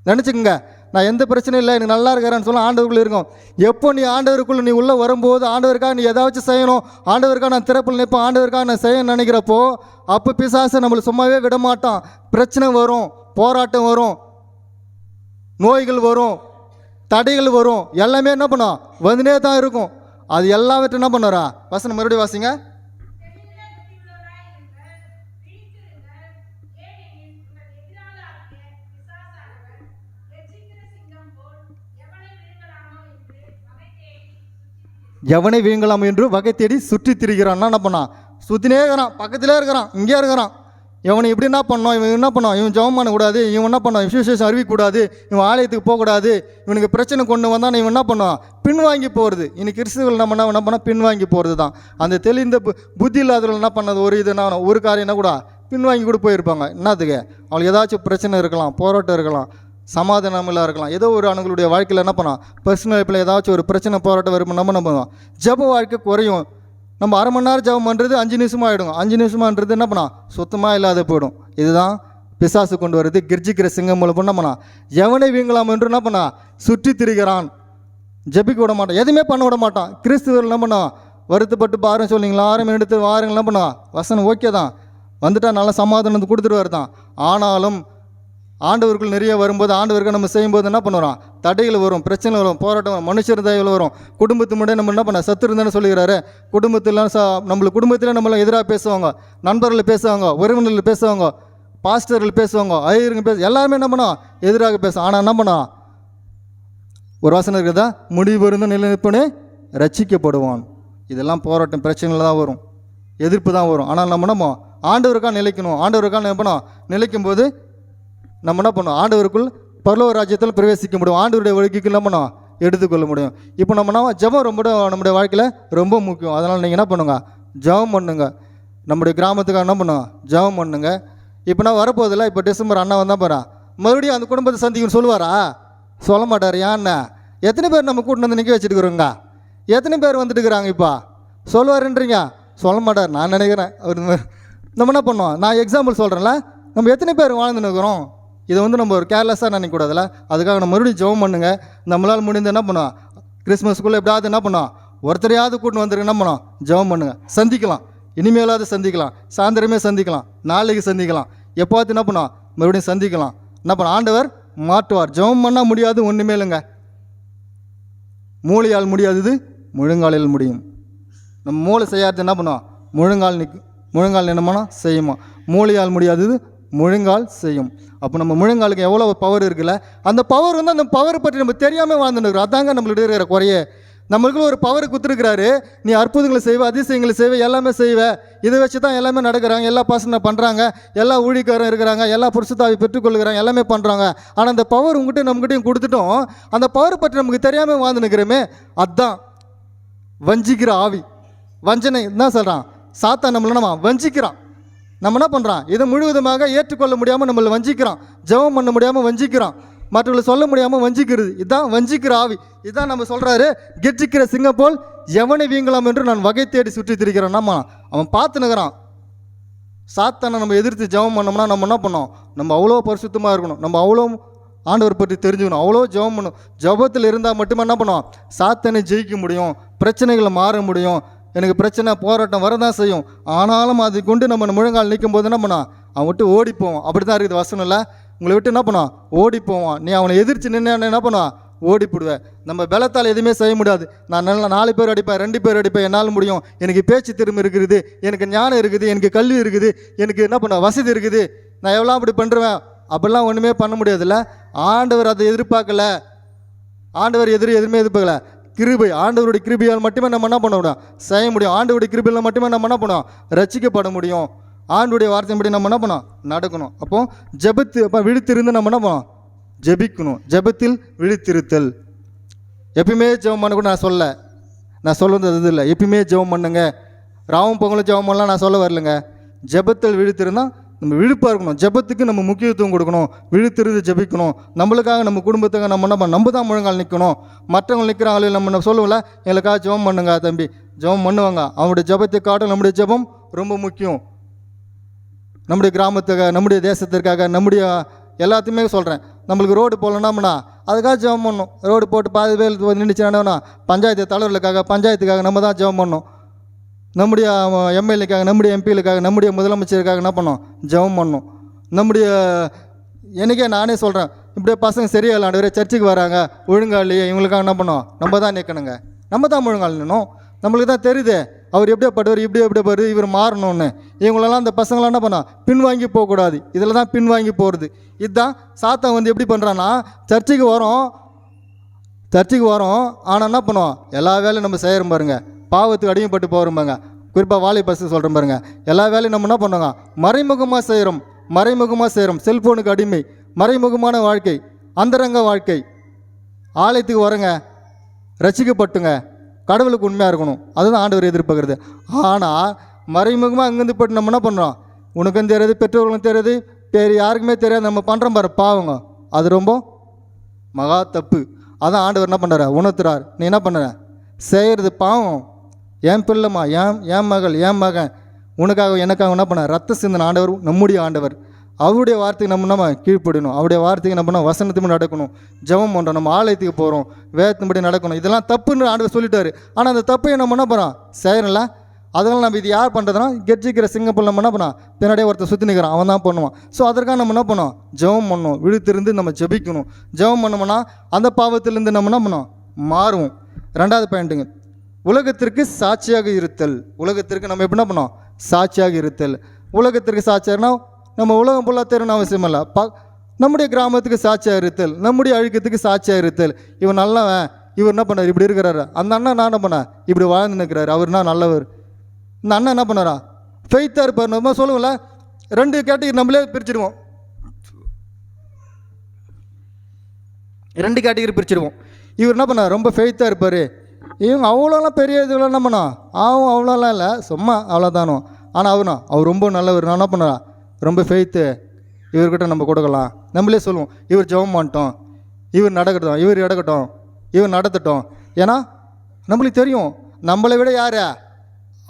நினச்சிக்கோங்க. நான் எந்த பிரச்சனையும் இல்லை, எனக்கு நல்லா இருக்கிறேன்னு சொல்ல, ஆண்டவருக்குள்ளே இருக்கும். எப்போ நீ ஆண்டவருக்குள்ளே நீ உள்ளே வரும்போது, ஆண்டவருக்காக நீ ஏதாச்சும் செய்யணும், ஆண்டவருக்காக நான் திறப்பில் நிற்பேன், ஆண்டவருக்காக நான் செய்ய நினைக்கிறப்போ, அப்போ பிசாசை நம்மளை சும்மாவே விட மாட்டான். பிரச்சனை வரும், போராட்டம் வரும், நோய்கள் வரும், தடைகள் வரும், எல்லாமே என்ன பண்ணும், வந்துனே தான் இருக்கும். அது எல்லாவற்றையும் என்ன பண்ணுறா, வசனம் மறுபடியும் வாசிங்க. எவனை வீங்கலாம் என்று வகை தேடி சுற்றி திரிகிறான்னா என்ன பண்ணான், சுற்றினே இருக்கிறான், பக்கத்திலே இருக்கிறான், இங்கே இருக்கிறான். இவனை இப்படி என்ன பண்ணோம், இவன் என்ன பண்ணோம், இவன் ஜெபம் பண்ணக்கூடாது, இவன் என்ன பண்ணோம், விசேஷம் அறிவிக்கக்கூடாது, இவன் ஆலயத்துக்கு போகக்கூடாது, இவனுக்கு பிரச்சனை கொண்டு வந்தால் இவன் என்ன பண்ணுவான், பின்வாங்கி போகிறது. இன்னைக்கு கிறிஸ்துவர்கள் நம்ம என்ன பண்ணால் பின்வாங்கி போகிறது தான். அந்த தெளிந்த புத்தி இல்லாதவர்கள் என்ன பண்ணது, ஒரு காரியம் என்ன கூட பின்வாங்கி கூட போயிருப்பாங்க. என்னத்துக்கு, அவங்களுக்கு ஏதாச்சும் பிரச்சனை இருக்கலாம், போராட்டம் இருக்கலாம், சமாதானமில்லாக இருக்கலாம், ஏதோ ஒரு அவங்களுடைய வாழ்க்கையில் என்ன பண்ணலாம், பர்சனல் லைஃப்பில் ஏதாச்சும் ஒரு பிரச்சனை போராட்டம் வரும், நம்ம என்ன பண்ணுவோம், ஜப வாழ்க்கை குறையும். நம்ம அரை மணி நேரம் ஜபம் பண்ணுறது 5 நிமிஷமாக ஆகிடும். 5 நிமிஷமான்றது என்ன பண்ணா, சுத்தமாக இல்லாத போயிடும். இதுதான் பிசாசு கொண்டு வருது. கிர்ஜிக்கிற சிங்கம் மூலம் என்ன பண்ணா, எவனை வீங்கலாம் என்று என்ன பண்ணா, சுற்றி திரிகிறான். ஜபிக்க விட மாட்டான், எதுவுமே பண்ண விட மாட்டான். கிறிஸ்துவர் என்ன பண்ணா, வருத்தப்பட்டு பாருன்னு சொன்னீங்களா, 6 மணி எடுத்து வாருங்க என்ன பண்ணா, வசனம் ஓகே தான், வந்துட்டா நல்லா சமாதானத்தை கொடுத்துட்டு வருதான். ஆனாலும் ஆண்டவர்கள் நிறைய வரும்போது, ஆண்டவர்கள் நம்ம செய்யும்போது என்ன பண்ணுறோம், தடைகள் வரும், பிரச்சனை வரும், போராட்டம் வரும், மனுஷர் தயவில் வரும். குடும்பத்து முன்னாடி நம்ம என்ன பண்ண, சத்து இருந்தானே சொல்லிக்கிறாரு. குடும்பத்தில் நம்மளுக்கு குடும்பத்தில் நம்மள எதிராக பேசுவாங்க, நண்பர்கள் பேசுவாங்க, உறவினர்கள் பேசுவாங்க, பாஸ்டர்கள் பேசுவாங்க, ஐயருங்க எல்லாருமே என்ன பண்ணோம், எதிராக பேசும். ஆனால் என்ன பண்ணோம், ஒரு வாசனை இருக்குதா, முடிவு இருந்த நிலைநிற்பனே ரட்சிக்கப்படுவான். இதெல்லாம் போராட்டம் பிரச்சனைகள் தான் வரும், எதிர்ப்பு தான் வரும். ஆனால் நம்ம ஆண்டவருக்காக நிலைக்கணும். ஆண்டவருக்காக என்ன பண்ணோம், நிலைக்கும் போது நம்ம என்ன பண்ணோம், ஆண்டவருக்குள் பரலோக ராஜ்யத்தில் பிரவேசிக்க முடியும். ஆண்டவருடைய வழிக்கு என்ன பண்ணோம், எடுத்துக்கொள்ள முடியும். இப்போ நம்ம ஜெபம் ரொம்ப நம்முடைய வாழ்க்கையில் ரொம்ப முக்கியம். அதனால் நீங்கள் என்ன பண்ணுங்க, ஜெபம் பண்ணுங்க. நம்முடைய கிராமத்துக்கு என்ன பண்ணுங்க, ஜெபம் பண்ணுங்க. இப்போ நான் வரப்போதில்ல, இப்போ டிசம்பர் அண்ணா வந்தால் போகிறேன், மறுபடியும் அந்த குடும்பத்தை சந்திக்கணும்னு சொல்லுவாரா? சொல்ல மாட்டார். ஏன்னா எத்தனை பேர் நம்ம கூட்டின்னு வந்து நிற்க வச்சுட்டுக்கிறோங்க? எத்தனை பேர் வந்துட்டு இருக்கிறாங்க? இப்போ சொல்லுவாருன்றீங்க, சொல்ல மாட்டார். நான் நினைக்கிறேன் அவர் நம்ம என்ன பண்ணோம், நான் எக்ஸாம்பிள் சொல்கிறேன்ல, நம்ம எத்தனை பேர் வாழ்ந்துன்னு இருக்கிறோம்? இதை நம்ம ஒரு கேர்லெஸ்ஸாக நினைக்கக்கூடாதுல்ல. அதுக்காக நம்ம மறுபடியும் ஜெபம் பண்ணுங்க. நம்மளால் முடிந்து என்ன பண்ணோம், கிறிஸ்மஸ்க்குள்ளே எப்படியாவது என்ன பண்ணோம், ஒருத்தரையாவது கூட்டின்னு வந்துருக்கு, என்ன பண்ணோம், ஜெபம் பண்ணுங்க. சந்திக்கலாம், இனிமேலாவது சந்திக்கலாம், சாயந்தரமே சந்திக்கலாம், நாளைக்கு சந்திக்கலாம், எப்போது என்ன பண்ணோம், மறுபடியும் சந்திக்கலாம். என்ன பண்ண, ஆண்டவர் மாற்றுவார். ஜெபம் பண்ணால் முடியாது ஒன்றுமே இல்லைங்க. மூளையால் முடியாதது முழங்காலில் முடியும். நம்ம மூளை செய்யாதது என்ன பண்ணுவோம், முழங்கால் என்னமானா செய்யுமா. மூளையால் முடியாதது முழங்கால் செய்யும். அப்போ நம்ம முழங்காலுக்கு எவ்வளோ பவர் இருக்குல்ல, அந்த பவர் அந்த பவரை பற்றி நம்ம தெரியாமல் வாழ்ந்துருக்கிறோம். அதாங்க நம்மளுடைய இருக்கிற குறையே. நம்மளுக்குள்ள ஒரு பவர் கொடுத்துருக்கிறாரு, நீ அற்புதங்களை செய்வ, அதிசயங்களை செய்வ, எல்லாமே செய்வ. இதை வச்சு தான் எல்லாமே நடக்கிறாங்க, எல்லா பசங்க பண்ணுறாங்க, எல்லா ஊழியக்காரரும் இருக்கிறாங்க, எல்லா புருஷத்தாவை பெற்றுக்கொள்கிறாங்க, எல்லாமே பண்ணுறாங்க. ஆனால் அந்த பவர் உங்ககிட்ட நம்மகிட்டையும் கொடுத்துட்டோம், அந்த பவர் பற்றி நமக்கு தெரியாமல் வாழ்ந்துனுக்கிறோமே. அதுதான் வஞ்சிக்கிற ஆவி. வஞ்சனை என்ன சொல்கிறான், சாத்தான் நம்மள வஞ்சிக்கிறான். நம்ம என்ன பண்ணுறான், இதை முழுவதுமாக ஏற்றுக்கொள்ள முடியாமல் நம்மளை வஞ்சிக்கிறான். ஜெபம் பண்ண முடியாமல் வஞ்சிக்கிறான், மற்றவர்களை சொல்ல முடியாமல் வஞ்சிக்கிறது. இதுதான் வஞ்சிக்கிற ஆவி. இதுதான் நம்ம சொல்கிறாரு, கெட்டிக்கிற சிங்கம் போல் எவனை வீங்கலாம் என்று நான் வகை தேடி சுற்றி திரிக்கிறேன். நம்ம அவன் பார்த்துனுக்கிறான். சாத்தானை நம்ம எதிர்த்து ஜெபம் பண்ணோம்னா நம்ம என்ன பண்ணோம், நம்ம அவ்வளோ பரிசுத்தமாக இருக்கணும், நம்ம அவ்வளோ ஆண்டவர் பற்றி தெரிஞ்சுக்கணும், அவ்வளோ ஜெபம் பண்ணணும். ஜெபத்தில் இருந்தால் மட்டுமே என்ன பண்ணுவோம், சாத்தானை ஜெயிக்க முடியும், பிரச்சனைகளை மாற முடியும். எனக்கு பிரச்சனை போராட்டம் வரதான் செய்யும், ஆனாலும் அதை கொண்டு நம்ம முழங்கால் நிற்கும் போது என்ன பண்ணான், அவன் விட்டு ஓடி போவான். அப்படி தான் இருக்குது வசனம் இல்லை, உங்களை விட்டு என்ன பண்ணுவான், ஓடி போவான். நீ அவனை எதிர்த்து நின்று என்ன பண்ணுவான், ஓடி போடுவேன். நம்ம பலத்தால் எதுவுமே செய்ய முடியாது. நான் நல்லா 4 பேர் அடிப்பேன், 2 பேர் அடிப்பேன், என்னால் முடியும். எனக்கு பேச்சு திறமை இருக்குது, எனக்கு ஞானம் இருக்குது, எனக்கு கல்வி இருக்குது, எனக்கு என்ன பண்ண வசதி இருக்குது, நான் எவ்வளோ அப்படி பண்ணுறேன். அப்படிலாம் ஒன்றுமே பண்ண முடியாதுல்ல. ஆண்டவர் அதை எதிர்பார்க்கல. ஆண்டவர் எதுவுமே எதிர்பார்க்கல. கிருபை, ஆண்டவருடைய கிருபையால் மட்டுமே நம்ம என்ன பண்ண முடியும், செய்ய முடியும். ஆண்டவருடைய கிருபையில் மட்டுமே நம்ம என்ன பண்ணுவோம், ரட்சிக்கப்பட முடியும். ஆண்டவருடைய வார்த்தையின்படி நம்ம என்ன பண்ணோம், நடக்கணும். அப்போ விழித்திருந்து நம்ம என்ன பண்ணோம், ஜெபிக்கணும். ஜெபத்தில் விழித்திருத்தல். எப்பயுமே ஜெபம் பண்ணக்கூட நான் சொல்லுறது இது இல்லை. எப்பயுமே ஜெபம் பண்ணுங்க, ராவும் பொங்கலும் ஜெபம் பண்ணலாம் நான் சொல்ல வரலைங்க. ஜெபத்தில் விழித்திருந்தால் நம்ம விழிப்பாக இருக்கணும். ஜெபத்துக்கு நம்ம முக்கியத்துவம் கொடுக்கணும், விழித்திருந்து ஜெபிக்கணும். நம்மளுக்காக, நம்ம குடும்பத்துக்காக நம்ம என்ன நம்ம தான் முழங்கால் நிற்கணும். மற்றவங்க நிற்கிறாங்களே நம்ம சொல்லுவோம்ல, எங்களுக்காக ஜெபம் பண்ணுங்க தம்பி, ஜெபம் பண்ணுவாங்க. அவனுடைய ஜெபத்தை காட்டும் நம்முடைய ஜெபம் ரொம்ப முக்கியம். நம்முடைய கிராமத்துக்காக, நம்முடைய தேசத்திற்காக, நம்முடைய எல்லாத்தையுமே சொல்கிறேன். நம்மளுக்கு ரோடு போடலன்னா அதுக்காக ஜெபம் பண்ணணும். ரோடு போட்டு பாதி பேர் நின்றுச்சுன்னா பஞ்சாயத்து தலைவர்களுக்காக, பஞ்சாயத்துக்காக நம்ம தான் ஜெபம் பண்ணணும். நம்முடைய எம்எல்ஏக்காக, நம்முடைய எம்பிகளுக்காக, நம்முடைய முதலமைச்சருக்காக என்ன பண்ணோம், ஜெபம் பண்ணணும். நம்முடைய எனக்கே நானே சொல்கிறேன், இப்படியே பசங்க சரியா இல்லை, ஆண்டவரே சர்ச்சுக்கு வராங்க, ஒழுங்கா இல்லையே, இவங்களுக்காக என்ன பண்ணோம், நம்ம தான் நிற்கணுங்க, நம்ம தான் ஒழுங்கால் நிற்கணும். நம்மளுக்கு தான் தெரியுது அவர் எப்படியே படுவார், எப்படி படுவார், இவர் மாறணும்னு. இவங்களெல்லாம் அந்த பசங்களாம் என்ன பண்ணோம், பின்வாங்கி போகக்கூடாது. இதில் தான் பின்வாங்கி போகிறது. இதுதான் சாத்தான் எப்படி பண்ணுறான்னா, சர்ச்சுக்கு வரோம் ஆனால் என்ன பண்ணுவோம், எல்லா வேலையும் நம்ம செய்கிறோம் பாருங்க, பாவத்துக்கு அடிமைப்பட்டு போகிறோம் பாருங்க. குறிப்பாக வாலி பஸ் சொல்கிறோம் பாருங்க, எல்லா வேலையும் நம்ம என்ன பண்ணுவோங்க, மறைமுகமாக செய்கிறோம். செல்ஃபோனுக்கு அடிமை, மறைமுகமான வாழ்க்கை, அந்தரங்க வாழ்க்கை. ஆலயத்துக்கு வரங்க, ரசிக்கப்பட்டுங்க, கடவுளுக்கு உண்மையாக இருக்கணும், அதுதான் ஆண்டவர் எதிர்பார்க்குறது. ஆனால் மறைமுகமாக அங்கேருந்து போய்ட்டு நம்ம என்ன பண்ணுறோம், உனக்கும் தெரியாது, பெற்றோர்களுக்கும் தெரியாது, யாருக்குமே தெரியாது, நம்ம பண்ணுறோம் பாரு பாவங்க. அது ரொம்ப மகா தப்பு. அதான் ஆண்டவர் என்ன பண்ணுறாரு, உணர்த்துறார். நீ என்ன பண்ணுற, செய்கிறது பாவம். என் பிள்ளைமா, என் மகள், என் மகன், உனக்காக எனக்காக என்ன பண்ண ரத்த சிந்தனை ஆண்டவர், நம்முடைய ஆண்டவர். அவருடைய வார்த்தைக்கு நம்ம கீழ்ப்படணும். அவருடைய வார்த்தைக்கு நம்ம வசனத்துக்கு நடக்கணும். ஜெபம் பண்ணுறோம், நம்ம ஆலயத்துக்கு போகிறோம், வேதத்தின்படி நடக்கணும். இதெல்லாம் தப்புன்னு ஆண்டவர் சொல்லிட்டாரு. ஆனால் அந்த தப்பையை நம்ம என்ன பண்ணுறோம், செய்யறல. அதனால நம்ம இது யார் பண்ணுறதுனா, கெட்சிக்கிற சிங்கப்பூர் நம்ம என்ன பண்ணோம், பின்னாடியே ஒருத்தர் சுற்றி நிற்கிறான், அவன் தான் பண்ணுவான். ஸோ அதற்காக நம்ம என்ன பண்ணோம், ஜெபம் பண்ணணும், விழித்திருந்து நம்ம ஜெபிக்கணும். ஜெபம் பண்ணோம்னா அந்த பாவத்திலேருந்து நம்ம என்ன பண்ணோம், மாறுவோம். 2வது பாயிண்ட்டுங்க, உலகத்திற்கு சாட்சியாக இருத்தல். உலகத்திற்கு நம்ம எப்படி என்ன பண்ணோம், சாட்சியாக இருத்தல். உலகத்திற்கு சாட்சியாகனா நம்ம உலகம் ஃபுல்லாக தெரியணும் அவசியம் இல்லை. நம்முடைய கிராமத்துக்கு சாட்சியாக இருத்தல், நம்முடைய அழுக்கத்துக்கு சாட்சியாக இருத்தல். இவன் நல்லவன், இவர் என்ன பண்ணார், இப்படி இருக்கிறாரு. அந்த அண்ணன் நான் என்ன பண்ணேன், இப்படி வாழ்ந்து நிற்கிறாரு, அவர்னா நல்லவர். இந்த அண்ணன் என்ன பண்ணாரா, ஃபெய்த்தாக இருப்பார். நம்ம சொல்லுவோம்ல, 2 கேட்டகரி நம்மளே பிரிச்சுடுவோம். 2 கேட்டகரி பிரிச்சிடுவோம். இவர் என்ன பண்ணார், ரொம்ப ஃபெய்த்தாக இருப்பார். இவங்க அவ்வளோலாம் பெரிய இதுலாம் என்ன பண்ணா, அவ்வளோலாம் இல்லை, சும்மா அவ்வளோதானோ. ஆனால் அவர் ரொம்ப நல்லவர். நான் என்ன பண்ணா, ரொம்ப ஃபெய்த்து, இவர்கிட்ட நம்ம கொடுக்கலாம். நம்மளே சொல்லுவோம், இவர் ஜெபம் பண்ணிட்டோம், இவர் நடக்கட்டும், இவர் எடுக்கட்டும், இவர் நடத்தட்டும். ஏன்னா நம்மளுக்கு தெரியும் நம்மளை விட யார்,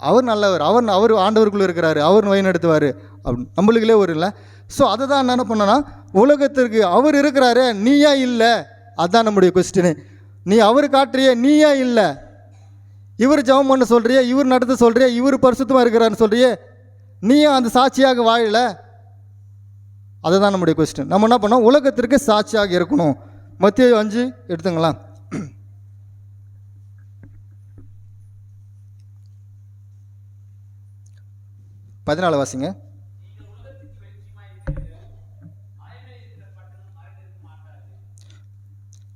அவர் நல்லவர், அவர் ஆண்டவருக்குள்ளே இருக்கிறாரு, அவர் வழி நடத்துவார் அப்படின்னு நம்மளுக்குள்ளே ஒரு இல்லை. ஸோ அதை தான் என்ன பண்ணனா, உலகத்திற்கு அவர் இருக்கிறாரு, நீயா இல்லை, அதுதான் நம்முடைய கொஸ்டினு. நீ அவர் காட்டுறிய, நீயா இல்லை. இவர் ஜெபம் பண்ண சொல்கிறிய, இவர் நடத்த சொல்கிறிய, இவர் பரிசுத்தமாக இருக்கிறான்னு சொல்கிறிய, நீயும் அந்த சாட்சியாக வாழல. அதுதான் நம்முடைய கொஸ்டின். நம்ம என்ன பண்ணோம், உலகத்திற்கு சாட்சியாக இருக்கணும். மத்தேயு 5 எடுத்துங்களா, 14 வாசிங்க.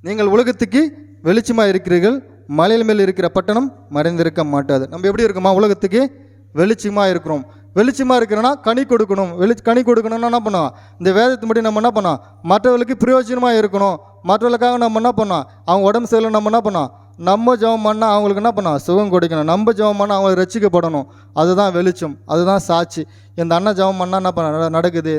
நீங்கள் உலகத்துக்கு வெளிச்சமாக இருக்கிறீர்கள், மலையில் மேல் இருக்கிற பட்டணம் மறைந்திருக்க மாட்டாது. நம்ம எப்படி இருக்கோமா, உலகத்துக்கு வெளிச்சமாக இருக்கிறோம். வெளிச்சமாக இருக்கிறோன்னா கனி கொடுக்கணும். கனி கொடுக்கணும்னா என்ன பண்ணோம், இந்த வேதத்தை மட்டும் நம்ம என்ன பண்ணோம், மற்றவர்களுக்கு பிரயோஜனமாக இருக்கணும். மற்றவர்களுக்காக நம்ம என்ன பண்ணோம், அவங்க உடம்பு சரியில்லை, நம்ம என்ன பண்ணோம், நம்ம ஜெபம் பண்ணால் அவங்களுக்கு என்ன பண்ணோம், சுகம் கொடுக்கணும். நம்ம ஜெபம் பண்ணால் அவங்க ரட்சிக்கப்படணும். அதுதான் வெளிச்சம், அதுதான் சாட்சி. இந்த அண்ணன் ஜெபம் பண்ணால் என்ன பண்ண நடக்குது,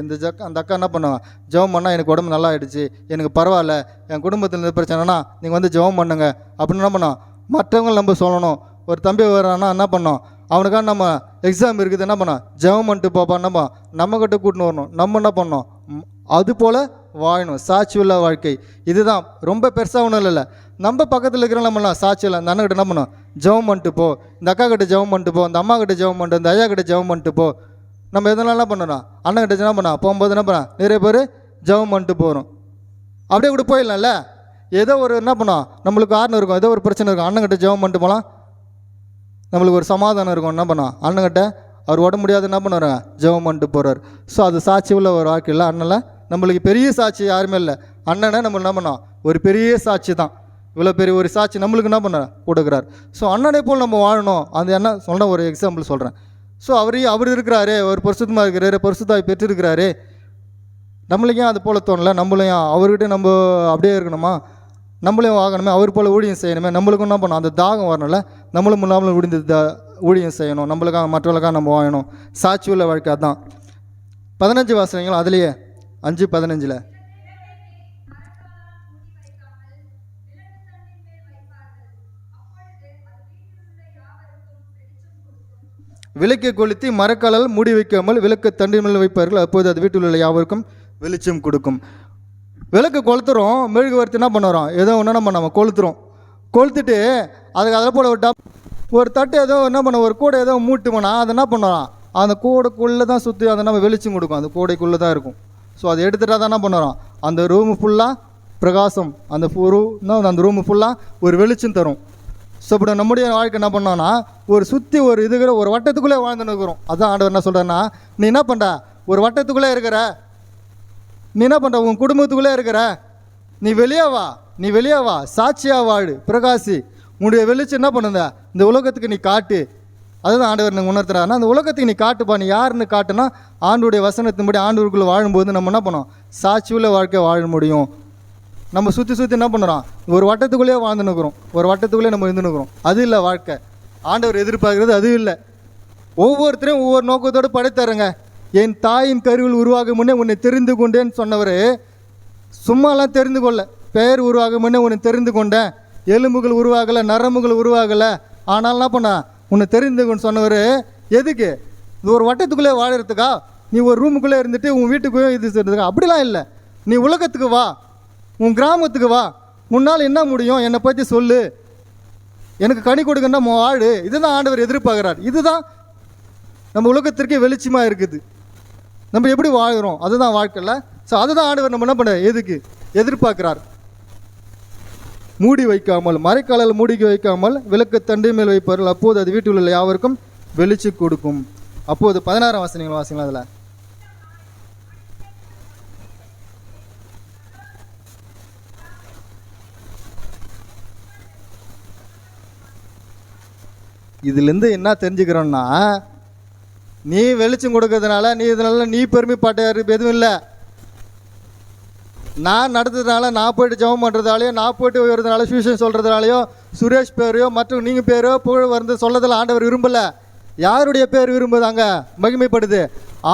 அந்த அக்கா என்ன பண்ணுவாங்க, ஜெபம் பண்ணால் எனக்கு உடம்பு நல்லா ஆகிடுச்சு, எனக்கு பரவாயில்ல, என் குடும்பத்தில் இந்த பிரச்சனைனா நீங்கள் வந்து ஜெபம் பண்ணுங்க அப்படின்னு என்ன பண்ணோம், மற்றவங்க நம்ம சொல்லணும். ஒரு தம்பி வரானா என்ன பண்ணோம், அவனுக்காக நம்ம எக்ஸாம் இருக்குது, என்ன பண்ணோம், ஜெபம் பண்ணிட்டு போப்பா, நம்மக்கிட்ட கூட்டின்னு வரணும். நம்ம என்ன பண்ணோம், அது போல் வாழணும். சாட்சி உள்ள வாழ்க்கை இதுதான். ரொம்ப பெருசாக ஒன்றும் இல்லை, நம்ம பக்கத்தில் இருக்கிறோம், நம்மளாம் சாட்சி இல்லை. இந்த அண்ணன் என்ன பண்ணோம், ஜெபம் பண்ணிட்டு போ, இந்த அக்கா கிட்ட ஜெபம் பண்ணிட்டு போ, இந்த அம்மா கிட்ட ஜெபம் பண்ணிட்டு, இந்த ஐயா கிட்ட ஜெபம் பண்ணிட்டு போ. நம்ம எதனால என்ன பண்ணணும், அண்ணன் கிட்ட என்ன பண்ணா போகும்போது என்ன பண்ணா, நிறைய பேர் ஜெபம் பண்ணிட்டு போகிறோம். அப்படியே கூட போயிடலாம்ல. ஏதோ ஒரு என்ன பண்ணோம், நம்மளுக்கு ஆறுனு இருக்கும், ஏதோ ஒரு பிரச்சனை இருக்கும், அண்ணன்கிட்ட ஜெபம் பண்ணிட்டு போகலாம், நம்மளுக்கு ஒரு சமாதானம் இருக்கும். என்ன பண்ணோம், அண்ணன்கிட்ட அவர் உடம்பு முடியாது என்ன பண்ணுவார், ஜெபம் பண்ணிட்டு போகிறார். ஸோ அது சாட்சி உள்ள ஒரு வாழ்க்கையில் அண்ணனில் நம்மளுக்கு பெரிய சாட்சி யாருமே இல்லை. அண்ணனை நம்ம என்ன பண்ணோம், ஒரு பெரிய சாட்சி தான். இவ்வளோ பெரிய ஒரு சாட்சி நம்மளுக்கு என்ன பண்ண கொடுக்குறார். ஸோ அண்ணனை போல் நம்ம வாழணும். அந்த என்ன சொல்கிறேன், ஒரு எக்ஸாம்பிள் சொல்கிறேன். ஸோ அவர் இருக்கிறாரு, ஒரு பரிசுத்தமாக இருக்கிறாரு, பரிசுத்தாய் பெற்றிருக்கிறாரு, நம்மளுக்கும் அது போல் தோணலை. நம்மளையும் அவர்கிட்ட நம்ம அப்படியே இருக்கணுமா, நம்மளையும் ஆகணுமே, அவர் போல் ஊழியம் செய்யணுமே, நம்மளுக்கும் என்ன பண்ணணும், அந்த தாகம் வரணும்ல, நம்மளும் முன்னாமல் முடிந்த ஊழியம் செய்யணும், நம்மளுக்காக மற்றவர்களுக்காக நம்ம வாழணும். சாட்சி உள்ள வாழ்க்கை அதுதான். 15 வாசனைங்களும் அதுலேயே 5:15 விளக்கை கொளுத்தி மரக்காலால் மூடி வைக்காமல் விளக்கு தண்டின் மேல் வைப்பார்கள், அப்போது அது வீட்டில் உள்ள யாவருக்கும் வெளிச்சம் கொடுக்கும். விளக்கு கொளுத்துறோம், மெழுகுவர்த்தி என்ன பண்ணுறோம், ஏதோ ஒன்று நம்ம கொளுத்துறோம். கொளுத்துட்டு அதுக்கு அதை போல் ஒரு தட்டு ஏதோ என்ன பண்ண, ஒரு கூடை ஏதோ மூட்டுமோனா அதை என்ன பண்ணுறோம், அந்த கூடைக்குள்ளே தான் சுற்றி அதை நம்ம வெளிச்சம் கொடுக்கும், அந்த கூடைக்குள்ளே தான் இருக்கும். ஸோ அதை எடுத்துகிட்டா தான் என்ன பண்ணுறோம், அந்த ரூமு ஃபுல்லாக பிரகாசம், அந்த ரூமு ஃபுல்லாக ஒரு வெளிச்சம் தரும். ஸோ இப்படி நம்முடைய வாழ்க்கை என்ன பண்ணோன்னா, ஒரு சுற்றி ஒரு இதுகிற ஒரு வட்டத்துக்குள்ளே வாழ்ந்துன்னு இருக்கிறோம். அதான் ஆண்டவர் என்ன சொல்கிறேன்னா, நீ என்ன பண்ணுற, ஒரு வட்டத்துக்குள்ளே இருக்கிற, நீ என்ன பண்ணுற, உன் குடும்பத்துக்குள்ளே இருக்கிற, நீ வெளியே வா, சாட்சியாக வாழு, பிரகாசி, உன்னுடைய வெளிச்சம் என்ன பண்ணுத, இந்த உலகத்துக்கு நீ காட்டு. அதுதான் ஆண்டவர் நீங்கள் உணர்த்துறாருன்னா, அந்த உலகத்துக்கு நீ காட்டுப்பா. நீ யாருன்னு காட்டுனா, ஆண்டுடைய வசனத்தின்படி ஆண்டவருக்குள்ளே வாழும்போது நம்ம என்ன பண்ணோம், சாட்சி உள்ள வாழ்க்கை வாழ முடியும். நம்ம சுற்றி என்ன பண்ணுறோம், ஒரு வட்டத்துக்குள்ளேயே வாழ்ந்துன்னுக்குறோம், ஒரு வட்டத்துக்குள்ளே நம்ம இருந்துன்னுக்குறோம். அது இல்லை வாழ்க்கை. ஆண்டவர் எதிர்பார்க்குறது அது இல்லை. ஒவ்வொருத்தரையும் ஒவ்வொரு நோக்கத்தோடு படைத்தாருங்க. என் தாயின் கருவில் உருவாகும் முன்னே உன்னை தெரிந்து கொண்டேன்னு சொன்னவர், சும்மாலாம் தெரிந்து கொள்ள, பெயர் உருவாகும் முன்னே உன்னை தெரிந்து கொண்டேன், எலும்புகள் உருவாகலை, நரம்புகள் உருவாகலை, ஆனால் என்ன பண்ண உன்னை தெரிந்துக்கொண்டு சொன்னவர். எதுக்கு, இது ஒரு வட்டத்துக்குள்ளே வாழறதுக்கா, நீ ஒரு ரூமுக்குள்ளே இருந்துட்டு உன் வீட்டுக்குள்ளே இது செய்கிறதுக்கா? அப்படிலாம் இல்லை. நீ உலகத்துக்கு வா, உன் கிராமத்துக்கு வா, முன்னால் என்ன முடியும் என்னை பற்றி சொல்லு, எனக்கு கனி கொடுக்கணும்னா வாழு. இதுதான் ஆண்டவர் எதிர்பார்க்குறார். இதுதான் நம்ம உலகத்திற்கே வெளிச்சமாக இருக்குது. நம்ம எப்படி வாழ்கிறோம் அதுதான் வாழ்க்கையில். ஸோ அதுதான் ஆண்டவர் நம்ம என்ன பண்ண எதுக்கு எதிர்பார்க்குறார். மூடி வைக்காமல், மரைக்காலால் மூடி வைக்காமல் விளக்கு தண்டை மேல் வைப்பார்கள், அப்போது அது வீட்டில் உள்ள யாவருக்கும் வெளிச்சு கொடுக்கும். அப்போது 16 வாசனைகள் வாசிங்களா. அதில் இதுலேருந்து என்ன தெரிஞ்சுக்கிறோன்னா, நீ வெளிச்சம் கொடுக்கறதுனால நீ இதனால நீ பெருமைப்பாட்ட எதுவும் இல்லை. நான் நடத்துறதுனால, நான் போய்ட்டு ஜெபம் பண்ணுறதாலையோ, நான் போய்ட்டு வருதுனால, சுவிசேஷம் சொல்கிறதுனாலையோ, சுரேஷ் பேரையோ மற்ற நீங்கள் பேரோ புகழ் வந்து சொல்லதில் ஆண்டவர் விரும்பலை. யாருடைய பேர் விரும்புதாங்க மகிமைப்படுது?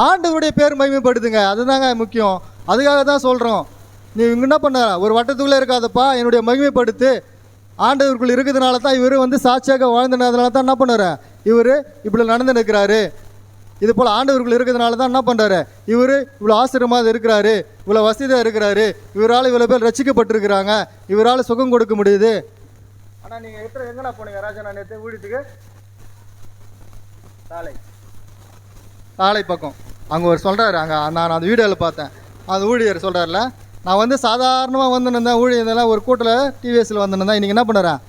ஆண்டவருடைய பேர் மகிமைப்படுதுங்க. அதுதாங்க முக்கியம். அதுக்காக தான் சொல்கிறோம். நீ இங்கே என்ன பண்ண, ஒரு வட்டத்துக்குள்ளே இருக்காதப்பா, என்னுடைய மகிமைப்படுத்து. ஆண்டவருக்குள் இருக்கிறதுனால தான் இவர் வந்து சாட்சியாக வாழ்ந்ததுனால தான் என்ன பண்ணுறாரு, இவர் இப்படி நடந்து நிற்கிறாரு. இது போல் ஆண்டவருக்குள் இருக்கிறதுனால தான் என்ன பண்ணுறாரு, இவர் இவ்வளோ ஆசிரியமாக இருக்கிறாரு, இவ்வளோ வசதியாக இருக்கிறாரு, இவரால் இவ்வளோ பேர் ரசிக்கப்பட்டிருக்கிறாங்க, இவரால் சுகம் கொடுக்க முடியுது. ஆனால் நீங்கள் எங்கண்ணா போனீங்க ராஜா? நான் நேற்று ஊழியத்துக்கு தாளை பக்கம் அங்கே ஒரு சொல்கிறாரு, அங்கே நான் அந்த வீடியோவில் பார்த்தேன். அந்த ஊழியர் சொல்கிறார்ல, நான் வந்து சாதாரணமாக வந்துருந்தேன் ஊழியர்லாம் ஒரு கூட்டில் டிவிஎஸில் வந்துருந்தேன். இன்றைக்கி என்ன பண்ணுறேன்,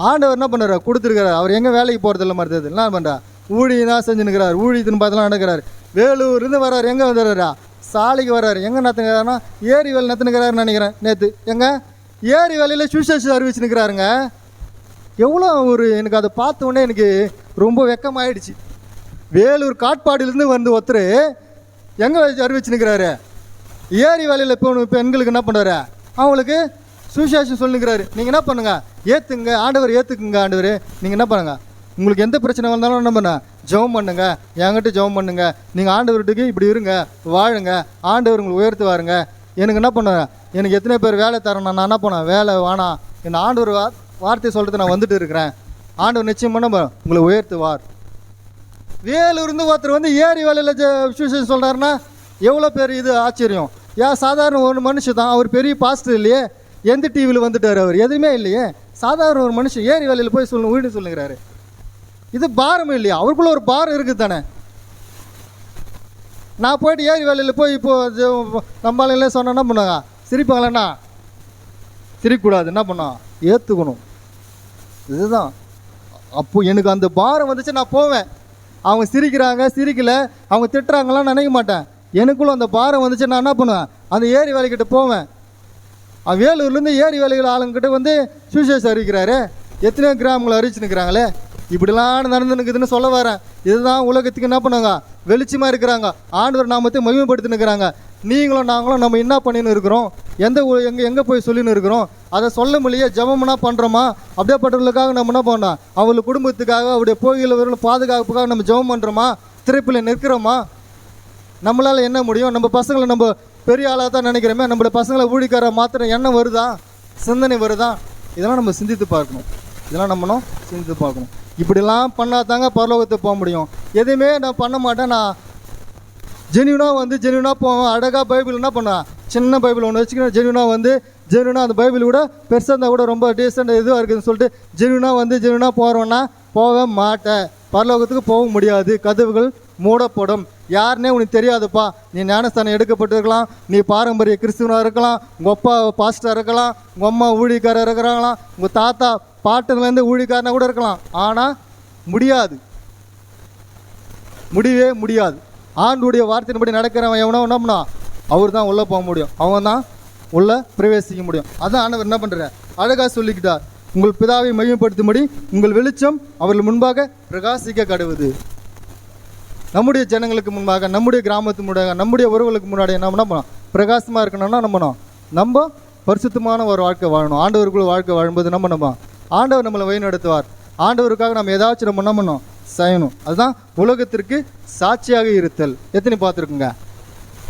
ஆண்டவர் என்ன பண்ணுறாரு, கொடுத்துருக்காரு. அவர் எங்கே வேலைக்கு போகிறதில்ல மறுத்தது என்ன பண்ணுறா, ஊழியம் தான் செஞ்சுன்னுக்கிறார். ஊழியத்தின்னு பார்த்தலாம் நடக்கிறார். வேலூர்லேருந்து வர்றாரு. எங்கே வந்துடுறாரா, சாலைக்கு வர்றாரு. எங்கே நத்துனுக்கிறாருன்னா ஏரி வேலை நத்துனுக்கிறாருன்னு நினைக்கிறேன். நேற்று எங்கே ஏரி வேலையில் சுவிசேஷம் அறிவிச்சுன்னுக்கிறாருங்க. எவ்வளோ ஒரு எனக்கு அதை பார்த்த உடனே எனக்கு ரொம்ப வெக்கமாயிடுச்சு. வேலூர் காட்பாடியிலேருந்து வந்து ஒருத்தர் எங்கே அறிவிச்சுன்னுக்கிறாரு, ஏரி வேலையில் இப்போ பெண்களுக்கு என்ன பண்ணுறாரு, அவங்களுக்கு சுவிசேஷம் சொல்லுங்கிறாரு. நீங்கள் என்ன பண்ணுங்க, ஏற்றுங்க, ஆண்டவர் ஏற்றுக்குங்க. ஆண்டவர் நீங்கள் என்ன பண்ணுங்க, உங்களுக்கு எந்த பிரச்சனை வந்தாலும் என்ன பண்ண, ஜெபம் பண்ணுங்க, என்கிட்ட ஜெபம் பண்ணுங்க. நீங்கள் ஆண்டவர்கிட்ட இப்படி இருங்க, வாழுங்க, ஆண்டவர் உங்களுக்கு உயர்த்து வாருங்க. எனக்கு என்ன பண்ண, எனக்கு எத்தனை பேர் வேலை தரணும், நான் என்ன பண்ணேன், வேலை வேணாம், என் ஆண்டவர் வார்த்தை சொல்கிறது நான் வந்துட்டு இருக்கிறேன். ஆண்டவர் நிச்சயம் பண்ண உங்களை உயர்த்துவார். வேலூர்ந்து ஒருத்தர் வந்து ஏரி வேலையில் சுவிசேஷம் சொல்கிறாருன்னா எவ்வளோ பேர் இது ஆச்சரியம். ஏன் சாதாரண ஒரு மனுஷன் தான், அவர் பெரிய பாஸ்டர் இல்லையே, எந்த டிவியில் வந்துட்டார், அவர் எதுவுமே இல்லையே, சாதாரண ஒரு மனுஷன் ஏரி வேலையில் போய் வீடு சொல்லுங்கிறாரு. இது பாரம் இல்லையா? அவருக்குள்ள ஒரு பாரம் இருக்குது தானே. நான் போயிட்டு ஏரி வேலையில் போய் இப்போது நம்மளால சொன்னால் என்ன பண்ணுவாங்க, சிரிப்பாங்களேண்ணா? சிரிக்கக்கூடாது, என்ன பண்ணோம், ஏற்றுக்கணும். இதுதான். அப்போது எனக்கு அந்த பாரம் வந்துச்சு, நான் போவேன். அவங்க சிரிக்கிறாங்க சிரிக்கலை, அவங்க திட்டுறாங்களாம் நினைக்க மாட்டேன். எனக்குள்ள அந்த பாரம் வந்துச்சு, நான் என்ன பண்ணுவேன், அந்த ஏரி வேலைக்கிட்ட போவேன். வேலூர்லேருந்து ஏரி வேலைகள் ஆளுங்கிட்ட வந்து சுவிசேஷம் அறிவிக்கிறாரு. எத்தனையோ கிராமங்களை அறிவிச்சுன்னுக்கிறாங்களே. இப்படிலாம் நடந்துனுக்குதுன்னு சொல்ல வரேன். இதுதான் உலகத்துக்கு என்ன பண்ணுவாங்க, வெளிச்சமாக இருக்கிறாங்க, ஆண்டவர் நாமத்தை மகிமைப்படுத்தினுக்கிறாங்க. நீங்களும் நாங்களும் நம்ம என்ன பண்ணின்னு இருக்கிறோம், எங்கே போய் சொல்லின்னு இருக்கிறோம், அதை சொல்ல முடியல. ஜெபம்னா பண்ணுறோமா? அப்படியேப்பட்டவர்களுக்காக நம்ம என்ன பண்ணோம், அவங்களுக்கு குடும்பத்துக்காக, அவருடைய கோயில்கள் பாதுகாப்புக்காக நம்ம ஜெபம் பண்ணுறோமா? திரைப்பில் நிற்கிறோமா? நம்மளால் என்ன முடியும்? நம்ம பசங்களை நம்ம பெரிய ஆளாக தான் நினைக்கிறோமே, நம்மளோட பசங்களை ஊழிக்கார மாத்திரம் எண்ணம் வருதா, சிந்தனை வருதா? இதெல்லாம் நம்ம சிந்தித்து பார்க்கணும். இதெல்லாம் நம்மளும் சிந்தித்து பார்க்கணும். இப்படிலாம் பண்ணால் தாங்க பரலோகத்துக்கு போக முடியும். எதுவுமே நான் பண்ண மாட்டேன். நான் ஜென்யூனாக போவேன். அழகாக பைபிள் என்ன பண்ணுவேன், சின்ன பைபிள் ஒன்று வச்சுக்கிறேன். ஜென்யூனாக அந்த பைபிள் கூட பெருசாக இருந்தால் கூட ரொம்ப டீசெண்டாக இதுவாக இருக்குதுன்னு சொல்லிட்டு ஜென்யூனாக போகிறோன்னா போக மாட்டேன். பரலோகத்துக்கு போக முடியாது. கதவுகள் மூடப்படும். யாருன்னே உனக்கு தெரியாதுப்பா. நீ ஞானஸ்தானம் எடுக்கப்பட்டிருக்கலாம், நீ பாரம்பரிய கிறிஸ்துவனாக இருக்கலாம், உங்கள் அப்பா பாஸ்டராக இருக்கலாம், உங்கள் அம்மா ஊழிக்காரர் இருக்கிறாங்களாம், உங்கள் தாத்தா பாட்டுலேருந்து ஊழிக்காரனாக கூட இருக்கலாம். ஆனால் முடியவே முடியாது. ஆண்டுடைய வார்த்தையின்படி நடக்கிறவன் எவனோ என்னம்னா அவர் தான் உள்ளே போக முடியும், அவன் தான் உள்ளே பிரவேசிக்க முடியும். அதான் ஆண்டவர் என்ன பண்ணுறார், அழகாக சொல்லிக்கிட்டார். உங்கள் பிதாவை மகிமைப்படுத்தும்படி உங்கள் வெளிச்சம் அவர்கள் முன்பாக பிரகாசிக்க கடவுது. நம்முடைய ஜனங்களுக்கு முன்பாக, நம்முடைய கிராமத்துக்கு முன்னாடி, நம்முடைய உறவுகளுக்கு முன்னாடி என்ன பண்ணோம், பிரகாசமாக இருக்கணும்னா நம்ம பரிசுத்தமான ஒரு வாழ்க்கை வாழணும். ஆண்டவருக்குள்ள வாழ்க்கை வாழும்போது நம்ம ஆண்டவர் நம்மளை வழி நடத்துவார். ஆண்டவருக்காக நம்ம ஏதாச்சும் நம்ம என்ன பண்ணோம், செய்யணும். அதுதான் உலகத்திற்கு சாட்சியாக இருத்தல். எத்தனை பார்த்துருக்குங்க?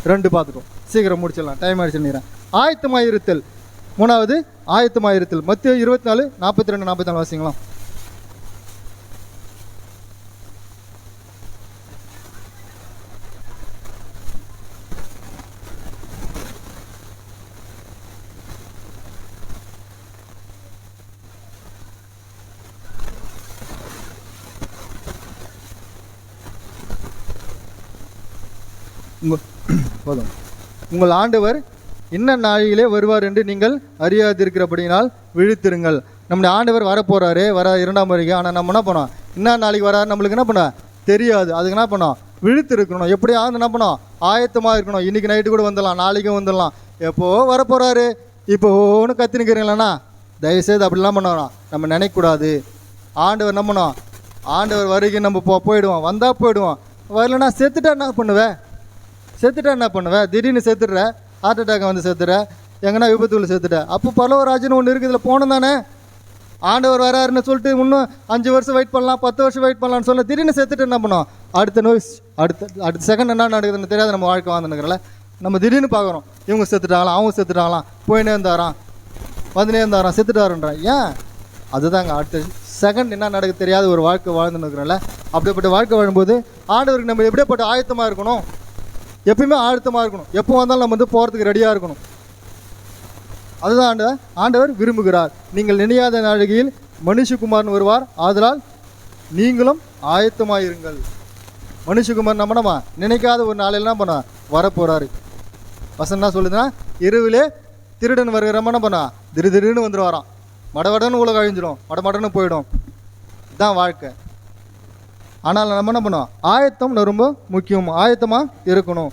2 பார்த்துட்டோம். சீக்கிரம் முடிச்சிடலாம், டைம் ஆயிடுச்சுன்னு. ஆயத்தமாக இருத்தல். 3வது ஆயத்தமாக இருத்தல். மத்திய 24:42-44 வாசிங்களா? போதும். உங்கள் ஆண்டவர் இன்ன நாளிலே வருவார் என்று நீங்கள் அறியாதிருக்கிறபடினால் விழித்திருங்கள். நம்முடைய ஆண்டவர் வரப்போகிறாரு, 2ஆம் வருகை. ஆனால் நம்ம என்ன பண்ணோம், இன்ன நாளைக்கு வராரு நம்மளுக்கு என்ன பண்ணோம் தெரியாது. அதுக்கு என்ன பண்ணோம், விழித்திருக்கணும். எப்படியாவது என்ன பண்ணோம், ஆயத்தமாக இருக்கணும். இன்றைக்கி நைட்டு கூட வந்துடலாம், நாளைக்கும் வந்துடலாம். எப்போ வரப்போகிறாரு இப்போன்னு கத்தினுக்கிறீங்களா? தயவுசெய்து அப்படிலாம் பண்ணோம் நம்ம நினைக்கக்கூடாது. ஆண்டவர் என்ன பண்ணோம், ஆண்டவர் வருகை நம்ம போயிடுவோம், வந்தால் போயிடுவோம். வரலன்னா செத்துட்டா என்ன பண்ணுவேன், திடீர்னு செத்துடுற, ஹார்ட் அட்டாக் வந்து செத்துற, எங்கன்னா விபத்துக்குள்ள சேர்த்துட்டேன். அப்போ பரலோகராஜ்யம் ஒன்று இருக்குது, இதில் போகணும் தானே. ஆண்டவர் வராருன்னு சொல்லிட்டு இன்னும் 5 வருஷம் வெயிட் பண்ணலாம், 10 வருஷம் வெயிட் பண்ணலாம்னு சொல்ல திடீர்னு சேர்த்துட்டு என்ன பண்ணோம், அடுத்த செகண்ட் என்ன நடக்குதுன்னு தெரியாது. நம்ம வாழ்க்கை வாழ்ந்துக்கிறல நம்ம திடீர்னு பார்க்குறோம், இவங்க செத்துட்டாங்களாம், அவங்க செத்துட்டாங்களாம், போயினே இருந்தாராம், வந்துனே இருந்தாராம், செத்துட்டாருன்றான். ஏன்? அதுதாங்க அடுத்த செகண்ட் என்ன நடக்குது தெரியாத ஒரு வாழ்க்கை வாழ்ந்துன்னுக்கிறோம்ல. அப்படிப்பட்ட வாழ்க்கை வாழும்போது ஆண்டவருக்கு நம்ம எப்படியாப்பட்ட ஆயத்தமாக இருக்கணும், எப்பயுமே ஆயத்தமாக இருக்கணும். எப்போ வந்தாலும் நம்ம வந்து போகிறதுக்கு ரெடியாக இருக்கணும். அதுதான் ஆண்டவர் விரும்புகிறார். நீங்கள் நினையாத நாழிகையில் மனுஷகுமாரன் வருவார், ஆதலால் நீங்களும் ஆயத்தமாயிருங்கள். மனுஷகுமார் நம்ம நினைக்காத ஒரு நாளில் என்ன பண்ண வரப்போகிறாரு. வசனம் என்ன சொல்லுதுன்னா, இரவிலே திருடன் வருகிறவன் என்ன பண்ணா திடீர்னு வந்துடுவாராம். மடவடன்னு உலகம் அழிஞ்சிடும், மடமடன்னு போயிடும். இதுதான் வாழ்க்கை. ஆனால் நம்ம என்ன பண்ணோம், ஆயத்தம் ரொம்ப முக்கியம், ஆயத்தமாக இருக்கணும்.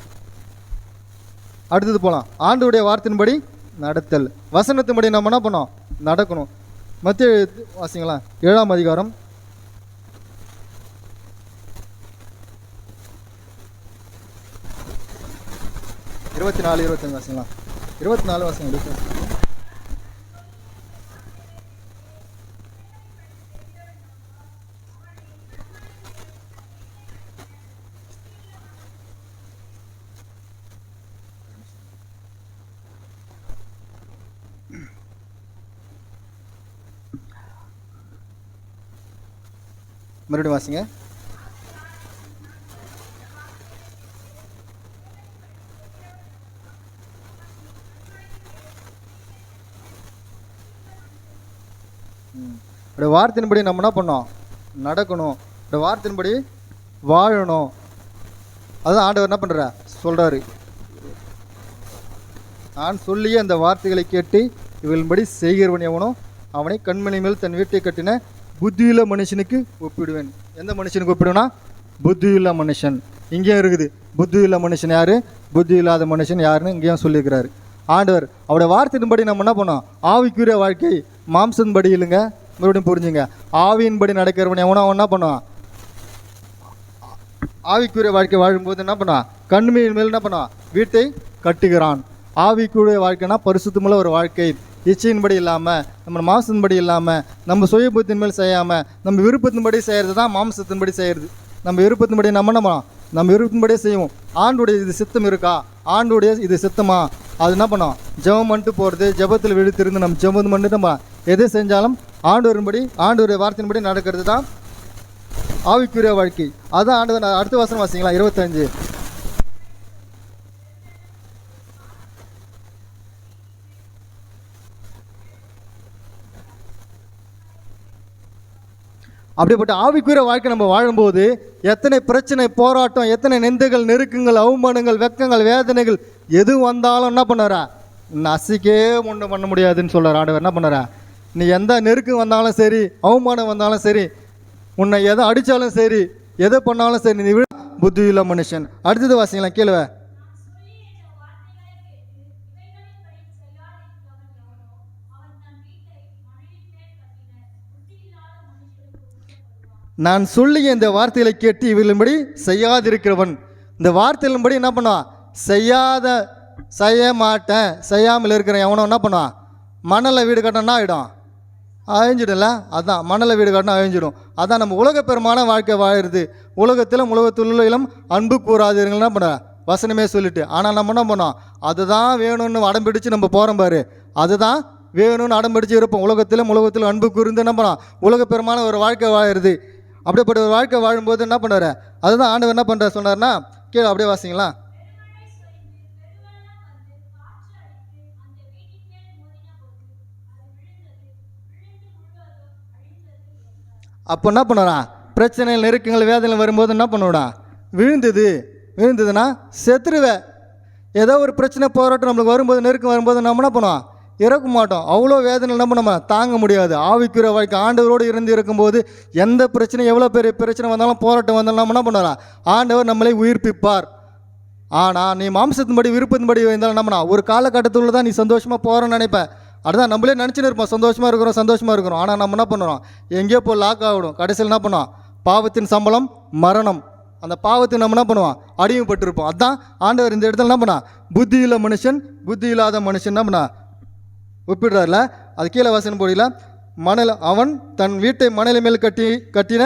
அடுத்தது போகலாம். ஆண்டவருடைய வார்த்தையின்படி நடத்தல். வசனத்தின்படி நம்ம என்ன பண்ணோம், நடக்கணும். மத்திய வாசிங்களா 7ஆம் அதிகாரம் 24, 25 வாசிங்களா. 24 வாசிங்க. மறுபடியும் வாசிங்க. வார்த்தையின்படி நம்ம என்ன பண்ணோம், நடக்கணும். வார்த்தையின்படி வாழணும். அதுதான் ஆண்டவர் என்ன பண்ற சொல்றாரு. நான் சொல்லிய அந்த வார்த்தைகளை கேட்டு இவளின்படி செய்கிறவன் எவனோ அவனை கண்மணி மேல் தன் வீட்டை கட்டின புத்தியுள்ள மனுஷனுக்கு ஒப்பிடுவேன். எந்த மனுஷனுக்கு ஒப்பிடுவேன்னா, புத்தியுள்ள மனுஷன். இங்கேயும் இருக்குது புத்தியுள்ள மனுஷன் யாரு, புத்தி இல்லாத மனுஷன் யாருன்னு இங்கேயும் சொல்லியிருக்கிறாரு ஆண்டவர். அவருடைய வார்த்தையின்படி நம்ம என்ன பண்ணோம், ஆவிக்குரிய வாழ்க்கை மாம்சன்படி இல்லைங்க. மறுபடியும் புரிஞ்சுங்க, ஆவியின்படி நடக்கிறவன் எவனோ அவன் என்ன பண்ணுவான், ஆவிக்குரிய வாழ்க்கை வாழும்போது என்ன பண்ணுவான், கண்மையின் மேல் என்ன பண்ணுவான், வீட்டை கட்டுகிறான். ஆவிக்குரிய வாழ்க்கைனா பரிசுத்தமுள்ள ஒரு வாழ்க்கை. இச்சையின்படி இல்லாமல், நம்ம மாம்சத்தின்படி இல்லாமல், நம்ம சுய புத்தின் மேல் செய்யாமல், நம்ம விருப்பத்தின்படி செய்கிறது தான் மாம்சத்தின்படி செய்கிறது. நம்ம விருப்பத்தின்படி நம்ம விருப்பத்தின்படியே செய்வோம். ஆண்டுடைய இது சித்தம் இருக்கா, ஆண்டுடைய இது சித்தமா, அது என்ன பண்ணோம், ஜெபம் பண்ணிட்டு போகிறது, ஜெபத்தில் விழுத்திருந்து நம்ம ஜெபம் பண்ணிட்டு நம்ம எதை செஞ்சாலும் ஆண்டவருடைய வார்த்தையின்படி நடக்கிறது தான் ஆவிக்குரிய வாழ்க்கை. அதுதான் ஆண்டவர். அடுத்த வசனம் வாசிங்களா, 25. அப்படிப்பட்ட ஆவிக்குரிய வாழ்க்கை நம்ம வாழும்போது எத்தனை பிரச்சனை, போராட்டம், எத்தனை நிந்தைகள், நெருக்கங்கள், அவமானங்கள், வெக்கங்கள், வேதனைகள் எது வந்தாலும் என்ன பண்ணாரா, நசிக்கே ஒன்றும் பண்ண முடியாதுன்னு சொல்கிறார் ஆண்டவர். என்ன பண்ணாரா, நீ எந்த நெருக்கம் வந்தாலும் சரி, அவமானம் வந்தாலும் சரி, உன்னை எதை அடித்தாலும் சரி, எதை பண்ணாலும் சரி, நீ புத்தியுள்ள மனுஷன். அடுத்தது வாசிங்களா கீழே. நான் சொல்லிய இந்த வார்த்தைகளை கேட்டு இவர்களின்படி செய்யாதிருக்கிறவன். இந்த வார்த்தைகளின்படி என்ன பண்ணுவான், செய்ய மாட்டேன், செய்யாமல் இருக்கிற எவனோ என்ன பண்ணுவான், மணலை வீடு கட்டினா ஆகிடும், அழிஞ்சிடும்ல. அதான் மணலை வீடு கட்டினா அழிஞ்சிடும். அதான் நம்ம உலக பெருமான வாழ்க்கை வாழுறது. உலகத்திலும் அன்பு கூறாதீர்கள் என்ன பண்ண வசனமே சொல்லிட்டு. ஆனால் நம்ம என்ன பண்ணோம், அதுதான் வேணும்னு அடம்பிடிச்சு நம்ம போகிறோம் பாரு, அதுதான் வேணும்னு அடம்பிடிச்சு இருப்போம். உலகத்திலும் அன்பு கூர்ந்து என்ன பண்ணோம், உலக பெருமான ஒரு வாழ்க்கை வாழுறது. அப்படிப்பட்ட ஒரு வாழ்க்கை வாழும்போது என்ன பண்ணுறாரு, அதுதான் ஆண்டவர் என்ன பண்ணுற சொன்னார்னா, கீழே அப்படியே வாசிங்களா. அப்போ என்ன பண்ணுறா, பிரச்சனைகள், நெருக்கங்கள், வேதனைகள் வரும்போது என்ன பண்ணுவிடா, விழுந்ததுன்னா செத்துருவே. ஏதோ ஒரு பிரச்சனை, போராட்டம் நம்மளுக்கு வரும்போது, நெருக்கம் வரும்போது நம்ம என்ன பண்ணுவோம், இறக்க மாட்டோம். அவ்வளோ வேதனை நம்ம தாங்க முடியாது. ஆவிக்குரிய வாழ்க்கை ஆண்டவரோடு இருந்து இருக்கும்போது எந்த பிரச்சனை, எவ்வளோ பெரிய பிரச்சனை வந்தாலும், போராட்டம் வந்தாலும் நம்ம என்ன பண்ணுறா, ஆண்டவர் நம்மளை உயிர்ப்பிப்பார். ஆனால் நீ மாம்சத்தின்படி விருப்பத்தின்படி இருந்தாலும் நம்மனா ஒரு காலகட்டத்தில் தான் நீ சந்தோஷமாக போகிறோன்னு நினைப்பேன். அதுதான் நம்மளே நினச்சின்னு இருப்போம், சந்தோஷமாக இருக்கிறோம். ஆனால் நம்ம என்ன பண்ணுறோம், எங்கேயோ போய் லாக் ஆகிடும். கடைசியில் என்ன பண்ணுவோம், பாவத்தின் சம்பளம் மரணம். அந்த பாவத்தை நம்ம என்ன பண்ணுவோம், அடிமைப்பட்டிருப்போம். அதுதான் ஆண்டவர் இந்த இடத்துல என்ன பண்ணா, புத்தி இல்லாத மனுஷன் என்ன பண்ணா ஒப்பிடுறாருல, அது கீழே வாசனம் போடல. மணல் அவன் தன் வீட்டை மணலை மேல் கட்டின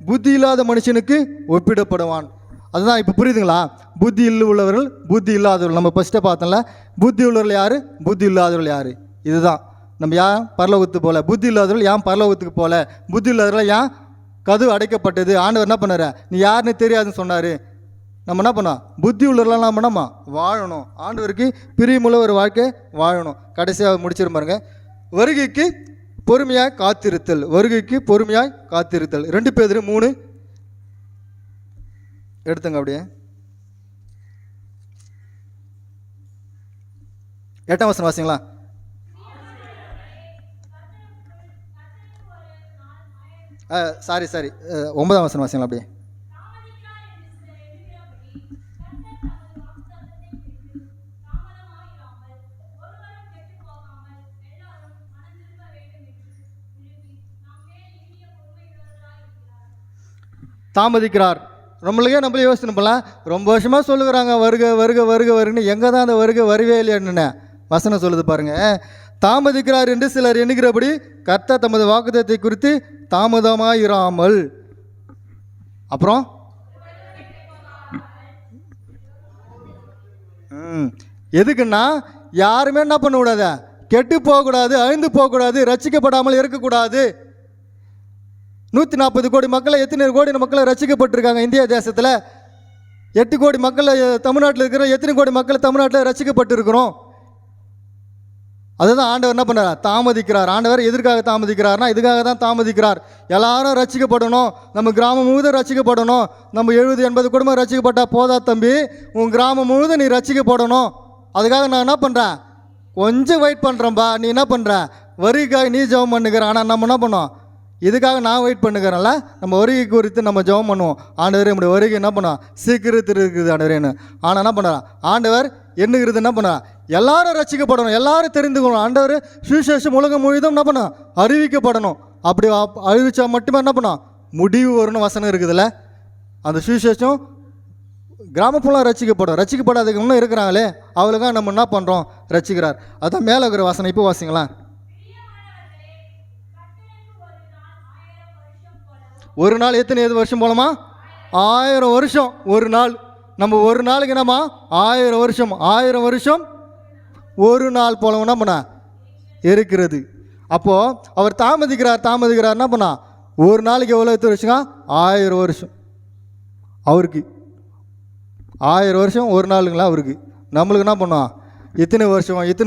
புத்தி இல்லாத மனுஷனுக்கு ஒப்பிடப்படுவான். அதுதான் இப்போ புரியுதுங்களா? புத்தி உள்ளவர்கள், புத்தி இல்லாதவர்கள். நம்ம ஃபஸ்ட்டே பார்த்தோம்ல, புத்தி உள்ளவர்கள் யார், புத்தி இல்லாதவர்கள் யார்? இதுதான் நம்ம ஏன் பரலோகத்துக்கு போகல, புத்தி இல்லாதவர்கள் ஏன் பரலோகத்துக்கு போகல, புத்தி இல்லாதவர்கள் ஏன் கதவு அடைக்கப்பட்டது? ஆண்டவர் என்ன பண்ணார்? நீ யாருன்னு தெரியாதுன்னு சொன்னார். நம்ம என்ன பண்ணோம்? புத்தி உள்ளவர்கள்லாம் பண்ணாமா வாழணும், ஆண்டவருக்கு பிரியமுள்ள ஒரு வாழ்க்கை வாழணும். கடைசியாக முடிச்சிரு பாருங்க, வருகைக்கு பொறுமையாய் காத்திருத்தல். வருகைக்கு பொறுமையாய் காத்திருத்தல். 2 பேதுரு 3 எடுத்துங்க. அப்படியே 8ஆம் வசனம் வாசிங்களா? சாரி 9ஆம் வசனம் வாசிங்களா? அப்படியே தாமதிக்கிறார். நம்மளே யோசனை பண்ணலாம். ரொம்ப வருஷமாக சொல்லுகிறாங்க வருக வருக வருக வருன்னு, எங்கே தான் அந்த வருக வரவே இல்லைன்னு வசனம் சொல்லுது பாருங்க. தாமதிக்கிறார் என்று சிலர் எண்ணுகிறபடி கர்த்தர் தமது வாக்குத்தத்தத்தை குறித்து தாமதமாயிராமல். அப்புறம் எதுக்குன்னா, யாருமே என்ன பண்ணக்கூடாது, கெட்டு போகக்கூடாது, அழிந்து போகக்கூடாது, ரட்சிக்கப்படாமல் இருக்கக்கூடாது. 140 கோடி மக்களை, எத்தனை கோடி மக்களை ரட்சிக்கப்பட்டிருக்காங்க இந்திய தேசத்தில்? 8 கோடி மக்கள் தமிழ்நாட்டில் இருக்கிற, எத்தனை கோடி மக்கள் தமிழ்நாட்டில் ரட்சிக்கப்பட்டிருக்கிறோம்? அதுதான் ஆண்டவர் என்ன பண்ணுறார்? தாமதிக்கிறார். ஆண்டவர் எதற்காக தாமதிக்கிறார்னா, இதுக்காக தான் தாமதிக்கிறார். எல்லாரும் ரட்சிக்கப்படணும், நம்ம கிராமம் முழுவதும் ரட்சிக்கப்படணும். நம்ம 70-80 குடும்பம் ரட்சிக்கப்பட்டா போதா தம்பி, உன் கிராமம் முழுவதும் நீ ரட்சிக்கப்படணும். அதுக்காக நான் என்ன பண்ணுறேன், கொஞ்சம் வெயிட் பண்ணுறேன்பா. நீ என்ன பண்ணுற, வருகைக்காக நீ ஜெபம் பண்ணுகிற. ஆனால் நம்ம என்ன பண்ணோம், இதுக்காக நான் வெயிட் பண்ணுகிறேன்ல, நம்ம வருகை குறித்து நம்ம ஜெபம் பண்ணுவோம். ஆண்டவர் நம்முடைய வருகை என்ன பண்ணோம், சீக்கிரத்தில் இருக்குது ஆண்டவரேன்னு. ஆனால் என்ன பண்ணுறான் ஆண்டவர், எண்ணுகிறது என்ன பண்ண, எல்லாரும் ரட்சிக்கப்படணும், எல்லாரும் தெரிந்துக்கணும். ஆண்டவர் சுவிசேஷம் உலகம் முழுதும் என்ன பண்ண, அறிவிக்கப்படணும். அப்படி அறிவிச்சா மட்டுமே என்ன பண்ணோம், முடிவு வரணும். வசனம் இருக்குதுல்ல, அந்த சுவிசேஷம் கிராமப்புறம் ரட்சிக்கப்படும். ரட்சிக்கப்படாததுக்கு இன்னும் இருக்கிறாங்களே, அவளுக்காக நம்ம என்ன பண்ணுறோம், ரட்சிக்கிறார். அதுதான் மேலே இருக்கிற வசனம். இப்போ வாசிங்களா? ஒரு நாள் எத்தனை வருஷம் போலமா? 1000 வருஷம் ஒரு நாள். நம்ம ஒரு நாளுக்கு என்னம்மா, 1000 வருஷம். 1000 வருஷம் ஒரு நாள் போல என்ன பண்ண இருக்கிறது. அப்போது அவர் தாமதிக்கிறார் என்ன பண்ணா, ஒரு நாளைக்கு எவ்வளோ எத்தனை வருஷங்க? 1000 வருஷம். அவருக்கு 1000 வருஷம் ஒரு நாளுங்களா அவருக்கு. நம்மளுக்கு என்ன பண்ணோம், இத்தனை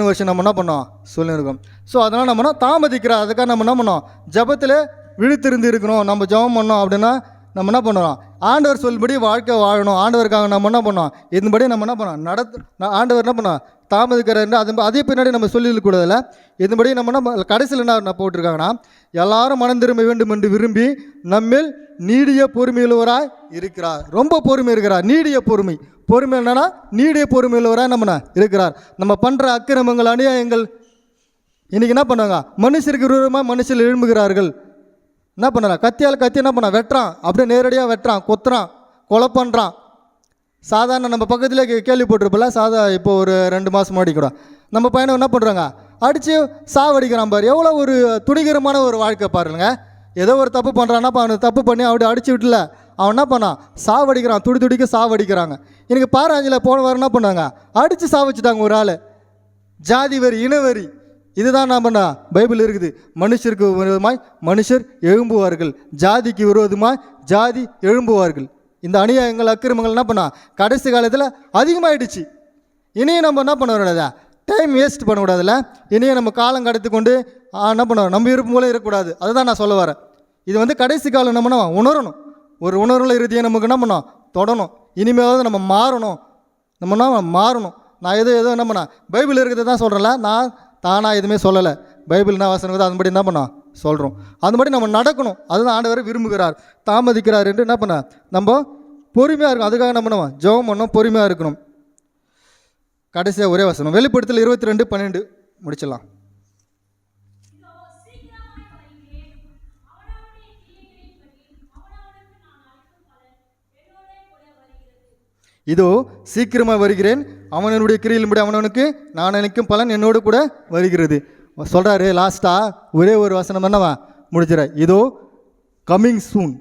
வருஷம் நம்ம என்ன பண்ணோம் சொல்லியிருக்கோம். ஸோ அதனால் நம்ம தாமதிக்கிறார். அதுக்காக நம்ம என்ன பண்ணோம், ஜபத்தில் விழித்திருந்து இருக்கணும். நம்ம ஜபம் பண்ணோம் அப்படின்னா நம்ம என்ன பண்ணுறோம், ஆண்டவர் சொல்படி வாழ்க்கை வாழணும். ஆண்டவருக்காக நம்ம என்ன பண்ணோம், இதன்படி நம்ம என்ன பண்ணோம் ஆண்டவர் என்ன பண்ணோம் தாமதிக்கிறார். அதே பின்னாடி நம்ம சொல்லிடக்கூடாதுல்ல. இதன்படி நம்ம என்ன கடைசியில் என்ன போட்டிருக்காங்கன்னா, எல்லாரும் மனம் திரும்ப வேண்டும் என்று விரும்பி நம்மில் நீடிய பொறுமையுள்ளவராய் இருக்கிறார். ரொம்ப பொறுமை இருக்கிறார். நீடிய பொறுமை என்னன்னா, நீடிய பொறுமையுள்ளவராய் நம்ம இருக்கிறார். நம்ம பண்ணுற அக்கிரமங்கள், அநியாயங்கள் இன்றைக்கி என்ன பண்ணுவாங்க, மனுஷருக்கு விரோதமாக மனுஷர் எழும்புகிறார்கள். என்ன பண்ணுறான், கத்தி என்ன பண்ண வெட்டுறான், அப்படியே நேரடியாக வெட்டுறான், கொத்துறான், கொலை பண்ணுறான். சாதாரண நம்ம பக்கத்தில் கேள்விப்பட்டிருப்பல, இப்போ ஒரு 2 மாதம் முன்னாடி கூட நம்ம பையனை என்ன பண்ணுறாங்க, அடித்து சாவடிக்கிறான் பாரு. எவ்வளோ ஒரு துணிகரமான ஒரு வாழ்க்கை பாருங்க. ஏதோ ஒரு தப்பு பண்ணுறான்னா, அவனுக்கு தப்பு பண்ணி அப்படி அடிச்சு விட்டுல அவன் என்ன பண்ணான், சாவடிக்கிறான், துடிக்க சாவடிக்கிறாங்க. எனக்கு பாராஞ்சில் போன வாரம் என்ன பண்ணாங்க, அடித்து சாவடிச்சிட்டாங்க ஒரு ஆள். ஜாதி வரி, இனவரி, இதுதான் நான் பண்ண பைபிள் இருக்குது. மனுஷருக்கு விரோதமாய் மனுஷர் எழும்புவார்கள், ஜாதிக்கு விரோதமாய் ஜாதி எழும்புவார்கள். இந்த அநியாயங்கள் அக்கிரமங்கள் என்ன பண்ணா கடைசி காலத்தில் அதிகமாகிடுச்சு. இனியும் நம்ம என்ன பண்ண கூடாதா, டைம் வேஸ்ட் பண்ணக்கூடாதுல்ல. இனியும் நம்ம காலம் கடத்தி கொண்டு என்ன பண்ணுவோம், நம்ம விருப்பம் போல இருக்கக்கூடாது. அதுதான் நான் சொல்ல வரேன். இது கடைசி காலம் நம்ம உணரணும். ஒரு உணர்வுல இறுதியை நமக்கு என்ன பண்ணோம் தொடணும். இனிமேலாவது நம்ம மாறணும். மாறணும். நான் ஏதோ என்ன பண்ண பைபிள் இருக்கிறத தான் சொல்கிறேன்ல, நான் தானாக எதுவுமே சொல்லலை. பைபிள் என்ன வசனம் அதன்படி என்ன பண்ணோம் சொல்கிறோம். அதுபடி நம்ம நடக்கணும். அதுதான் ஆண்டவர் விரும்புகிறார். தாமதிக்கிறார் என்று என்ன பண்ண நம்ம பொறுமையாக இருக்கணும். அதுக்காக என்ன பண்ணுவோம், ஜெபம் பண்ணோம், பொறுமையாக இருக்கணும். கடைசியாக ஒரே வசனம், வெளிப்படுத்தல் 22:12 முடிச்சிடலாம். இதோ சீக்கிரமாக வருகிறேன், அவனுடைய கிரியிலும்படி அவனவனுக்கு நான் அளிக்கும் பலன் என்னோடு கூட வருகிறது. சொல்கிறாரு லாஸ்ட்டாக ஒரே ஒரு வசனம் என்னவா முடிச்சிட, இதோ கம்மிங் சூன்,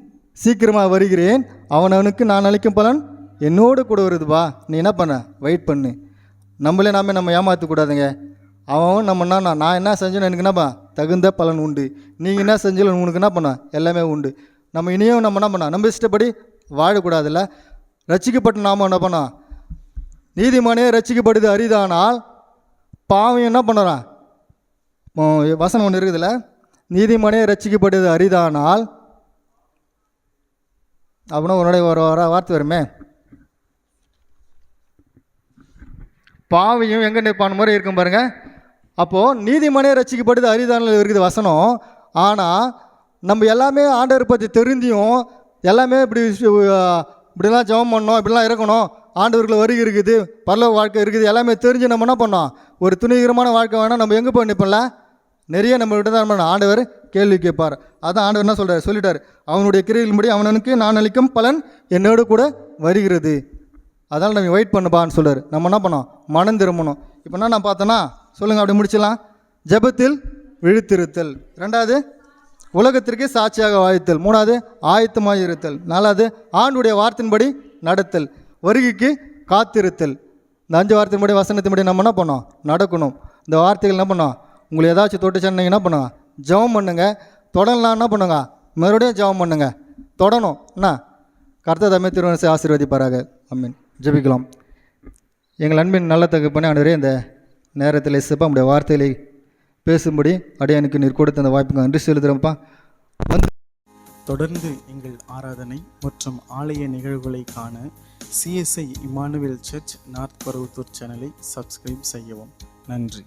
சீக்கிரமாக வருகிறேன், அவனவனுக்கு நான் அளிக்கும் பலன் என்னோடு கூட வருதுப்பா, நீ என்ன பண்ண, வெயிட் பண்ணு. நம்மளே நம்ம ஏமாற்றக்கூடாதுங்க. அவன் நம்மனா நான் என்ன செஞ்சேன்னு எனக்கு என்னப்பா தகுந்த பலன் உண்டு, நீங்கள் என்ன செஞ்சாலும் உனக்கு என்ன பண்ண எல்லாமே உண்டு. நம்ம இனியும் நம்ம என்ன பண்ண நம்ம இஷ்டப்படி வாழக்கூடாதுல்ல. ரட்சிக்கப்பட்ட நாம என்ன பண்ணோம், நீதிமானே ரட்சிக்கப்படுது அரிதானால் பாவம் என்ன பண்ணுறான், வசனம் ஒன்று இருக்குதுல்ல, நீதிமானே ரட்சிக்கப்படுது அரிதானால் அப்படின்னா உன்னுடைய ஒரு வார்த்தை வருமே, பாவியும் எங்கே நிற்பான மாதிரி இருக்கும் பாருங்க. அப்போது நீதிமானே ரட்சிக்கப்படுது அரிதானால் இருக்குது வசனம். ஆனால் நம்ம எல்லாமே ஆண்டவர் பற்றி தெரிஞ்சியும் எல்லாமே இப்படிலாம் ஜெபம் பண்ணோம், இப்படிலாம் இருக்கணும், ஆண்டவர்களை வருகை இருக்குது, பரலோக வாழ்க்கை இருக்குது, எல்லாமே தெரிஞ்சு நம்ம என்ன பண்ணோம், ஒரு துணிகரமான வாழ்க்கை வேணால் நம்ம எங்கே போய் நிற்போம்ல, நிறைய நம்ம விட்டு தான் பண்ணோம். ஆண்டவர் கேள்வி கேட்பார். அதான் ஆண்டவர் என்ன சொல்கிறார், சொல்லிட்டார், அவனுடைய கிரியைகளின்படி அவனுக்கு நான் அளிக்கும் பலன் என்னோடு கூட வருகிறது, அதனால் நம்ம வெயிட் பண்ணுப்பான்னு சொல்கிறார். நம்ம என்ன பண்ணோம், மனம் திரும்பணும். இப்போ என்ன நான் பார்த்தேன்னா சொல்லுங்கள், அப்படி முடிச்சிடலாம். ஜெபத்தில் விழித்திருத்தல், ரெண்டாவது உலகத்திற்கு சாட்சியாக வாழ்த்தல், மூணாவது ஆயத்தமாக இருத்தல், நாலாவது ஆண்டுடைய வார்த்தையின்படி நடத்தல், வருகைக்கு காத்திருத்தல். இந்த 5 வார்த்தையின்படி வசனத்தின்படி நம்ம என்ன பண்ணோம், நடக்கணும். இந்த வார்த்தைகள் என்ன பண்ணோம், உங்களை ஏதாச்சும் தொட்டு சொன்னீங்க என்ன பண்ணுங்க, ஜெபம் பண்ணுங்க. தொடரலாம் என்ன பண்ணுங்க, மறுபடியும் ஜெபம் பண்ணுங்க, தொடணும். என்ன கர்த்தர் தம்மை திருவனசை ஆசீர்வதிப்பாராக. ஆமென். ஜெபிக்கலாம். எங்கள் அன்பின் நல்ல தகப்பனே, ஆண்டவரே, இந்த நேரத்தில் இசப்பா நம்முடைய வார்த்தைகளை பேசும்படி அடியானுக்கு நீர் கொடுத்த அந்த வாய்ப்புக்கு நன்றி செலுத்துகிறோம்ப்பா. தொடர்ந்து எங்கள் ஆராதனை மற்றும் ஆலய நிகழ்வுகளை காண CSI Emmanuel search north Paruvathur சேனலை சப்ஸ்கிரைப் செய்யவும். நன்றி.